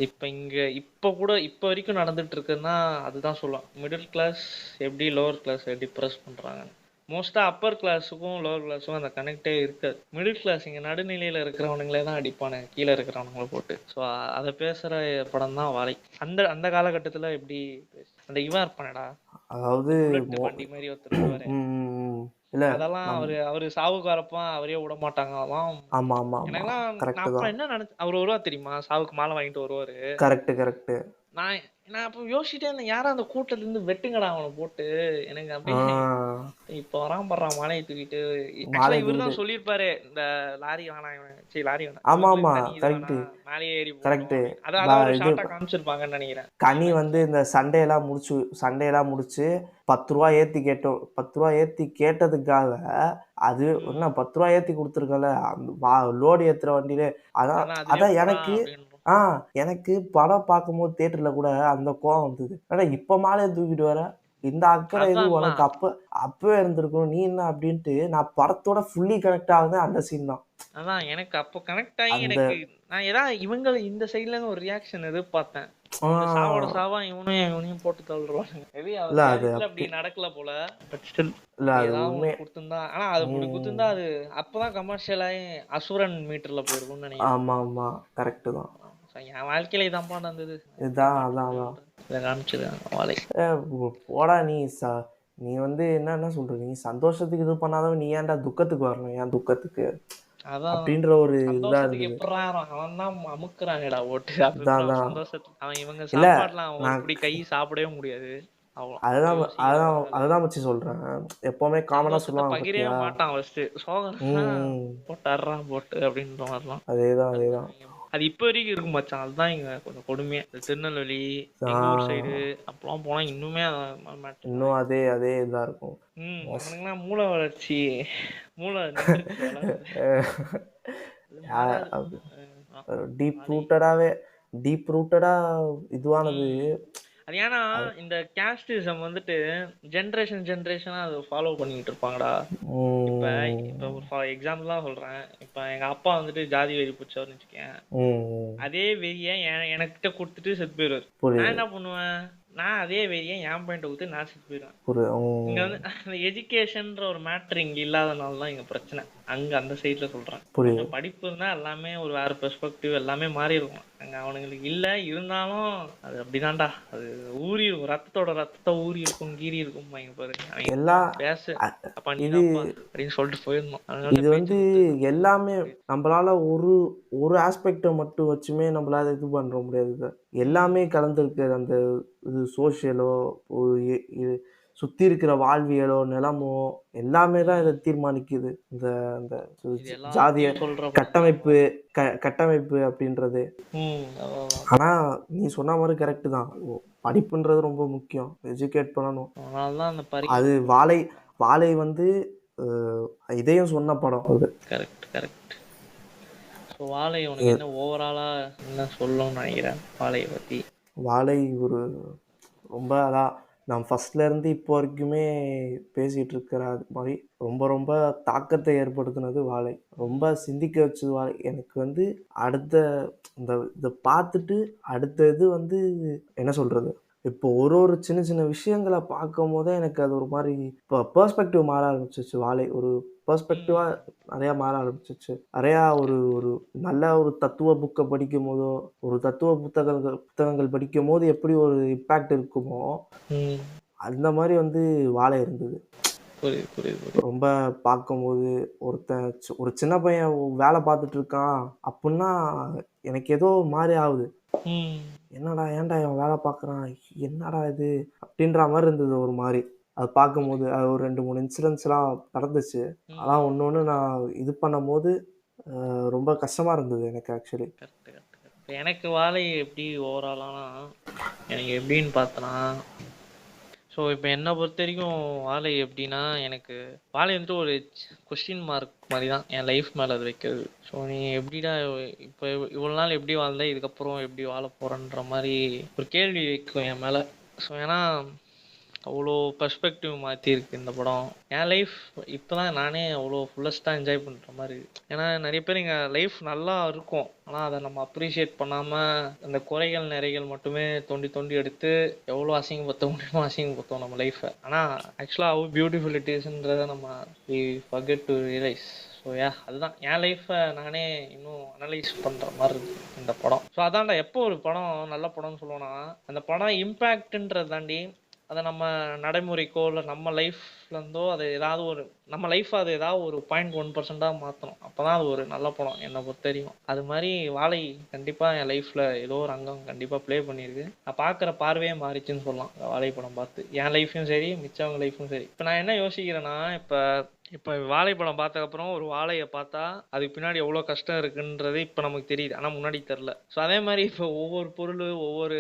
இப்ப வரைக்கும் நடந்துட்டு இருக்குன்னா அதுதான் சொல்லலாம். மிடில் கிளாஸ் எப்படி லோவர் கிளாஸ் டிப்ரெஸ் பண்றாங்க. மோஸ்டா அப்பர் கிளாஸுக்கும் லோவர் கிளாஸுக்கும் அந்த கனெக்டே இருக்காது. மிடில் கிளாஸ் இங்க நடுநிலையில இருக்கிறவனுங்களே தான் அடிப்பானுங்க கீழே இருக்கிறவனுங்களை போட்டு. ஸோ அதை பேசுற படம் தான் வாழை. அந்த காலகட்டத்துல எப்படி அந்த இவன் இருப்பானடா, அதாவது வண்டி மாதிரி ஒருத்தர் வருவாரு. இல்லை அதெல்லாம் அவரு சாவுக்கு வரப்ப அவரே விட மாட்டாங்க. அதெல்லாம் எனக்கெல்லாம் நான் கரெக்டு அப்ப தான். என்ன நினைச்சு அவர் வருவா தெரியுமா, சாவுக்கு மாலை வாங்கிட்டு வருவாரு. கரெக்டு நான் அப்ப யோசிச்சுட்டே இருந்தேன், யாரும் அந்த கூட்டத்துல இருந்து வெட்டுங்கடா அவனை போட்டு. எனக்கு அப்படியே இப்ப வரான் படுறான் மாலையை தூக்கிட்டு. ஆக்சுவலா இவரு தான் சொல்லியிருப்பாரு இந்த லாரி வேணாம், சரி லாரி வேணாம் மேலேயே ஏறி போகணும். அதான் ஒரு ஷார்ட்டா காமிச்சிருப்பாங்கன்னு நினைக்கிறேன். கனி வந்து இந்த சண்டையெல்லாம் முடிச்சு 10 ரூபா ஏத்தி கேட்டதுக்காக அது என்ன 10 ரூபா ஏத்தி கொடுத்துருக்கல லோடு ஏத்துற வண்டியிலே. அதான் எனக்கு படம் பார்க்கும்போது தியேட்டர்ல கூட அந்த கோவம் வந்தது. ஆனா இப்ப மாலையை தூக்கிட்டு வர இந்த அக்கறை இது உனக்கு அப்பவே இருந்திருக்கும், நீ என்ன அப்படின்ட்டு நான் படத்தோட ஃபுல்லி கனெக்ட் ஆகுது அந்த சீன் தான். அதான் எனக்கு அப்போ கனெக்ட் ஆகி எனக்கு நான் ஏதாவது இவங்க இந்த சைட்ல இருந்து ஒரு ரியாக்ஷன் எதிர்பார்த்தேன். சாவா இவனையும் போட்டு தள்ளுவாங்க. அப்படி நடக்கல போல. பட் ஸ்டில் கொடுத்திருந்தா, ஆனா அது கொடுத்திருந்தா அது அப்பதான் கமர்ஷியலாயி அசுரன் மீட்டர்ல போயிருக்கும்னு நினைக்கிறேன். ஆமா கரெக்ட் தான். என் வாழ்க்கையில இதான் நடந்தது. போடா நீ வந்து என்ன சொல்ற, நீ சந்தோஷத்துக்கு இது பண்ணாதவன் நீ ஏன்டா துக்கத்துக்கு வரணும், ஏன் துக்கத்துக்கு அப்படின்ற ஒரு இதா இருந்தது. அவன் தான் அமுக்குறாங்கடா ஓட்டு. சந்தோஷத்துக்கு அவன் இவங்க சாப்பாடுலாம் அப்படி கை சாப்பிடவே முடியாது. அதுதான் வச்சு சொல்றேன். எப்பவுமே காமனா சொல்லுவாங்க பகிரவே மாட்டான் ஃபர்ஸ்ட் போட்டாடுறான் போட்டு அப்படின்ற மாதிரிலாம். அதேதான் அது இப்ப வரைக்கும் இருக்கும் மச்சான். அதுதான் இங்க கொஞ்சம் கொடுமையா. திருநெல்வேலி எங்க ஊர் சைடு அப்பெல்லாம் போனா இன்னுமே இன்னும் அதே இதா இருக்கும். அவனுக்குன்னா மூளை வளர்ச்சி டீப் ரூட்டடா இதுவானது. அது ஏன்னா இந்த கேஸ்டிசம் வந்துட்டு ஜென்ரேஷனா அதை ஃபாலோ பண்ணிட்டு இருப்பாங்கடா. இப்ப ஃபார் எக்ஸாம்பிள் தான் சொல்றேன். இப்ப எங்க அப்பா வந்துட்டு ஜாதி வெறி பிடிச்சவர்னு வச்சுக்கேன். அதே வெறிய எனக்கிட்ட கொடுத்துட்டு செத்து போயிடுவாரு. நான் என்ன பண்ணுவேன், நான் அதே வெறிய என் பாயிண்ட் கொடுத்து நான் செத்து போயிடுவேன். இங்க வந்து அந்த எஜுகேஷன்ற ஒரு மேட்ரு இங்க இல்லாதனாலதான் இங்க பிரச்சனை. அங்க அந்த சைட்ல சொல்றேன். படிப்பு இருந்தா எல்லாமே ஒரு வேற பெர்ஸ்பெக்டிவ் எல்லாமே மாறி இருக்கும். அங்க அவனுங்களுக்கு இல்ல, இருந்தாலும் அது அப்படிதான்டா. அது ஊறி இருக்கும், ரத்தத்தை ஊறி இருக்கும், கீறி இருக்கும். பாரு எல்லாம் பேச அப்படின்னு சொல்லிட்டு போயிடணும். இது வந்து எல்லாமே நம்மளால ஒரு ஆஸ்பெக்ட மட்டும் வச்சுமே நம்மளால இது பண்ற முடியாது. எல்லாமே கலந்துருக்கு. அந்த இது சோஷியலோ, சுத்தி இருக்கிற வாழ்வியலோ, நிலமோ எல்லாமே தான் இத தீர்மானிக்குது. இந்த இந்த இது ஜாதிய எல்லாத்தையும் சொல்ற படம் தான் கட்டமைப்பு வாழை. கட்டமைப்பு அப்படின்றது. அதான். ஆனா, நீ சொன்ன மாரி கரெக்ட்டு தான். படிப்புன்றது ரொம்ப முக்கியம். எஜுகேட் பண்ணணும். அதனாலதான் அந்த அது வாழை வாழை வந்து அ இதையும் சொன்ன படம் அது. Correct correct. ஸோ வாழை உனக்கு என்ன ஓவராலா என்ன சொல்லணும்னு நினைக்கிறேன் வாழையை பத்தி? வாழை ஒரு ரொம்ப அதான் நான் ஃபர்ஸ்ட்லேருந்து இப்போ வரைக்குமே பேசிகிட்டு இருக்கிற அது மாதிரி ரொம்ப ரொம்ப தாக்கத்தை ஏற்படுத்தினது வாழை. ரொம்ப சிந்திக்க வச்சது வாழை. எனக்கு வந்து அடுத்த இந்த இதை பார்த்துட்டு அடுத்த இது வந்து என்ன சொல்கிறது, இப்போ ஒரு ஒரு சின்ன சின்ன விஷயங்களை பார்க்கும் போதே எனக்கு அது ஒரு மாதிரி இப்போ பெர்ஸ்பெக்டிவ் மாற ஆரம்பிச்சிச்சு. வாழை ஒரு பெர்ஸ்பெக்டிவாக நிறையா மாற ஆரம்பிச்சிச்சு. நிறையா ஒரு ஒரு நல்ல ஒரு தத்துவ புக்கை படிக்கும் போதோ, ஒரு தத்துவ புத்தகங்கள் படிக்கும் போது எப்படி ஒரு இம்பேக்ட் இருக்குமோ, அந்த மாதிரி வந்து வாழை இருந்தது. ரொம்ப பார்க்கும்போது ஒரு சின்ன பையன் வேலை பார்த்துட்டு இருக்கான் அப்படின்னா எனக்கு ஏதோ மாதிரி ஆகுது. என்னடா ஏன்டா இவன் வேலை பார்க்குறான், என்னடா இது அப்படின்ற மாதிரி இருந்தது ஒரு மாதிரி. அது பார்க்கும்போது அது ஒரு 2-3 இன்சிடென்ட்ஸ்லாம் நடந்துச்சு. அதான் ஒன்று ஒன்று நான் இது பண்ணும்போது ரொம்ப கஷ்டமாக இருந்தது எனக்கு ஆக்சுவலி. எனக்கு வாழை எப்படி ஓவராலானா எனக்கு எப்படின்னு பார்த்தனா, ஸோ இப்போ என்னை பொறுத்த வரைக்கும் வாழை எப்படின்னா, எனக்கு வாழை வந்துட்டு ஒரு கொஸ்டின் மார்க் மாதிரி தான் என் லைஃப் மேலே அது வைக்கிறது. ஸோ நீ எப்படிடா இப்போ இவ்வளோ நாள் எப்படி வாழ்ந்த, இதுக்கப்புறம் எப்படி வாழ போகிறன்ற மாதிரி ஒரு கேள்வி வைக்கும் என் மேலே. ஸோ ஏன்னா அவ்வளோ பெர்ஸ்பெக்டிவ் மாற்றிருக்கு இந்த படம். என் லைஃப் இப்போ தான் நானே அவ்வளோ ஃபுல்லஸ்ட்டாக என்ஜாய் பண்ணுற மாதிரி இருக்குது. ஏன்னா நிறைய பேர் இங்கே லைஃப் நல்லா இருக்கும், ஆனால் அதை நம்ம அப்ரிஷியேட் பண்ணாமல் அந்த குறைகள் நிறைகள் மட்டுமே தோண்டி தோண்டி எடுத்து எவ்வளோ அசிங்கப்படுத்த முடியுமோ அசிங்கப்படுத்தோம் நம்ம லைஃப்பை. ஆனால் ஆக்சுவலாக ஹவ் பியூட்டிஃபுல் இட் இஸ்ன்றதை நம்ம we forget to realise. So அதுதான் என் லைஃப்பை நானே இன்னும் அனலைஸ் பண்ணுற மாதிரி இருக்குது இந்த படம். ஸோ அதான்டா எப்போ ஒரு படம் நல்ல படம்னு சொல்லுவோன்னா, அந்த படம் இம்பேக்ட்ன்றதை தாண்டி அதை நம்ம நடைமுறைக்கோ இல்லை நம்ம லைஃப்லேருந்தோ அது ஏதாவது ஒரு நம்ம லைஃப் அது ஏதாவது ஒரு 0.1% மாற்றணும். அப்போ தான் அது ஒரு நல்ல படம் என்னை பொறுத்த வரைக்கும். அது மாதிரி வாழை கண்டிப்பாக என் லைஃப்பில் ஏதோ ஒரு அங்கம் கண்டிப்பாக ப்ளே பண்ணியிருக்கு. நான் பார்க்குற பார்வையே மாறிச்சுன்னு சொல்லலாம் வாழை படம் பார்த்து. என் லைஃப்பும் சரி மிச்சவங்க லைஃப்பும் சரி. இப்போ நான் என்ன யோசிக்கிறேன்னா, இப்போ வாழைப்படம் பார்த்ததுக்கப்புறம் ஒரு வாழையை பார்த்தா அதுக்கு பின்னாடி எவ்வளோ கஷ்டம் இருக்குன்றது இப்போ நமக்கு தெரியுது, ஆனால் முன்னாடி தெரில. ஸோ அதே மாதிரி இப்போ ஒவ்வொரு பொருள் ஒவ்வொரு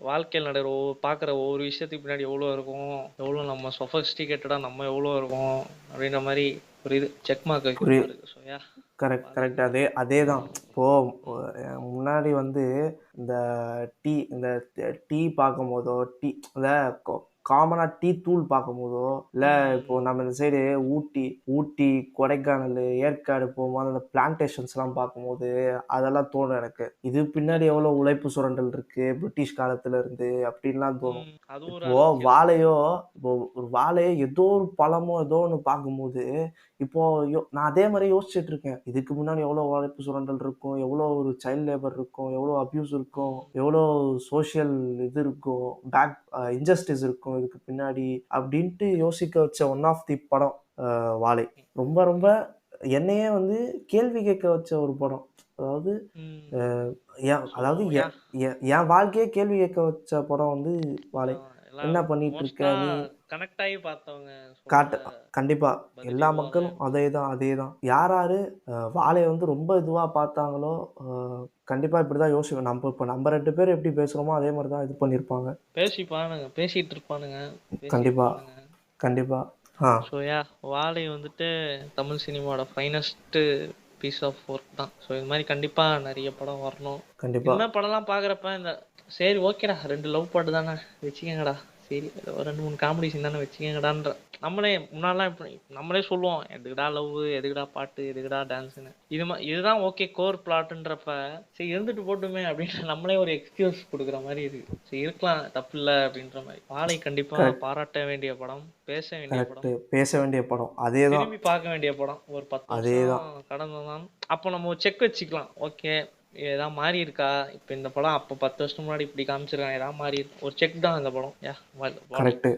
வாழ்க்கையில் நடக்கிற பார்க்குற ஒவ்வொரு விஷயத்துக்கு பின்னாடி எவ்வளோ இருக்கும், எவ்வளோ நம்ம சொஃபஸ்டிகேட்டடாக நம்ம எவ்வளோ இருக்கும் அப்படின்ற மாதிரி ஒரு இது செக் மார்க் வைக்கிற மாதிரி இருக்கு. ஸோ கரெக்ட் அதே தான். இப்போது முன்னாடி வந்து இந்த டீ பார்க்கும் போதோ இந்த காமனாக டீ தூள் பார்க்கும் போதோ, இல்லை இப்போ நம்ம இந்த சைடு ஊட்டி கொடைக்கானல் ஏற்காடு போகும்போது அந்த பிளான்டேஷன்ஸ்லாம் பார்க்கும்போது அதெல்லாம் தோணும் எனக்கு. இது பின்னாடி எவ்வளோ உழைப்பு சுரண்டல் இருக்கு பிரிட்டிஷ் காலத்துல இருந்து அப்படின்லாம் தோணும். இப்போ ஒரு வாழையோ ஏதோ ஒரு பழமோ ஏதோ ஒன்று பார்க்கும்போது இப்போ நான் அதே மாதிரி யோசிச்சுட்டு இருக்கேன். இதுக்கு முன்னாடி எவ்வளோ உழைப்பு சுரண்டல் இருக்கும், எவ்வளோ ஒரு சைல்ட் லேபர் இருக்கும், எவ்வளோ அபியூஸ் இருக்கும், எவ்வளோ சோஷியல் இது இருக்கும், இன்ஜஸ்டிஸ் இருக்கும் இதுக்கு பின்னாடி அப்படின்ட்டு யோசிக்க வச்ச ஒன் ஆஃப் தி படம் வாழை. ரொம்ப ரொம்ப என்னையே வந்து கேள்வி கேட்க வச்ச ஒரு படம். அதாவது என் வாழ்க்கையே கேள்வி கேட்க வச்ச படம் வந்து வாழை. என்ன பண்ணிட்டு இருக்க நீ கனெக்ட் ஆகி பார்த்தவங்க கண்டிப்பா எல்லா மக்களும் அதேதான் யாரு வாழையை வந்து ரொம்ப இதுவா பார்த்தாங்களோ கண்டிப்பா இப்படிதான் யோசிக்கணும். நம்ம 2 பேர் எப்படி பேசுறோமோ அதே மாதிரிதான் இது பண்ணிருப்பாங்க, பேசிட்டு இருப்பானுங்க. கண்டிப்பா. ஸோ வாழை வந்துட்டு தமிழ் சினிமாவோட ஃபைனஸ்ட் பீஸ் ஆஃப் ஒர்க் தான். ஸோ இது மாதிரி கண்டிப்பா நிறைய படம் வரணும். என்ன படம்லாம் பார்க்குறப்ப இந்த சரி ஓகேடா 2 லவ் பாட்டு தானே வச்சுக்கங்கடா, சரி 2-3 காமெடி சீன் தானே வச்சுக்கங்கடான்ற நம்மளே முன்னாடிலாம் இப்போ நம்மளே சொல்லுவோம், எதுக்குடா லவ், எதுக்குடா பாட்டு, எதுக்குடா டான்ஸுன்னு. இதுதான் ஓகே கோர் பிளாட்டுன்றப்ப சரி இருந்துட்டு போட்டுமே அப்படின்னு நம்மளே ஒரு எக்ஸ்கியூஸ் கொடுக்குற மாதிரி இருக்கு. சரி இருக்கலாம் தப்பு இல்லை அப்படின்ற மாதிரி. வாழை கண்டிப்பா பாராட்ட வேண்டிய படம், பேச வேண்டிய படம், அதேதான் திரும்பி பார்க்க வேண்டிய படம். ஒரு 10 வருஷம் கடந்ததான் அப்போ நம்ம ஒரு செக் வச்சுக்கலாம். ஓகே ஏதாவது மாறி இருக்கா, இப்போ இந்த படம் அப்போ 10 வருஷம் முன்னாடி இப்படி காமிச்சிருக்காங்க, ஏதாவது மாறி ஒரு செக் தான் இந்த படம். Correct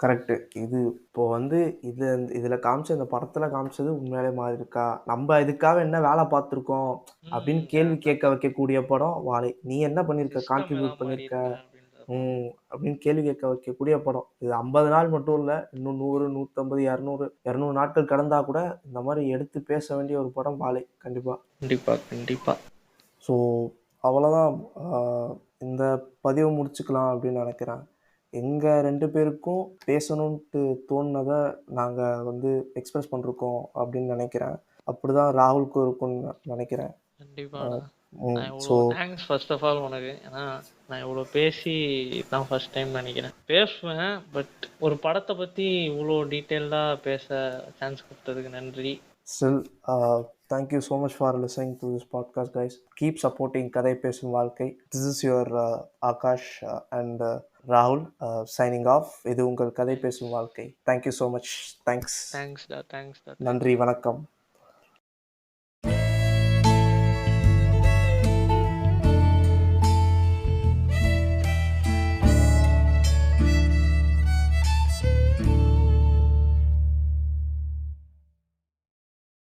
correct. இது இப்போ வந்து இது இதில காமிச்ச இந்த படத்தில காமிச்சது உண்மையாலே மாறி இருக்கா? நம்ம இதுக்காக என்ன வேலை பார்த்துருக்கோம்? அப்படின்னு கேள்வி அதான் கேட்க வைக்கக்கூடிய படம் வாழை. நீ என்ன பண்ணியிருக்க? சிஸ்டம் கான்ட்ரிபியூட் எல்லாம் மாறி பண்ணியிருக்க? இருக்கா அப்படின்ற மாதிரி. அப்படின்னு கேள்வி கேட்க வைக்கக்கூடிய படம். இது 50 நாள் மட்டும் இல்ல. இன்னும் 100, 150, 200, 200 நாட்கள் கடந்தா கூட இந்த மாரி எடுத்து பேச வேண்டிய ஒரு படம் வாழை. கண்டிப்பா. கண்டிப்பா கண்டிப்பா. ஸோ அவ்வளோதான். இந்த பதிவை முடிச்சுக்கலாம் அப்படின்னு நினைக்கிறேன். எங்க 2 பேருக்கும் பேசணுன்ட்டு தோணுனத நாங்க வந்து எக்ஸ்பிரஸ் பண்ணிருக்கோம் அப்படின்னு நினைக்கிறேன். அப்படிதான் ராகுலுக்கும் இருக்கும்னு நினைக்கிறேன். அ கண்டிப்பாடா. ம். நான் இவ்வளோ so thanks first of all உனக்கு. ஏன்னா நான் இவ்வளோ பேசி தான் ஃபர்ஸ்ட் டைம் நினைக்கிறேன். பேசுவேன், பட் ஒரு படத்தை பற்றி இவ்வளோ டீட்டெயில்டாக பேச சான்ஸ் கொடுத்ததுக்கு நன்றி. still, thank you so much for listening to this podcast, guys. Keep supporting Kadai Pesum Valkai. This is your Akash and Rahul signing off. இது உங்கள் கதை தேங்க்ஸ் பேசும் வாழ்க்கை. Thank you so much. Thanks. தேங்க்ஸ்டா தேங்க்ஸ்டா நன்றி, தேங்க்ஸ்டா. வணக்கம்.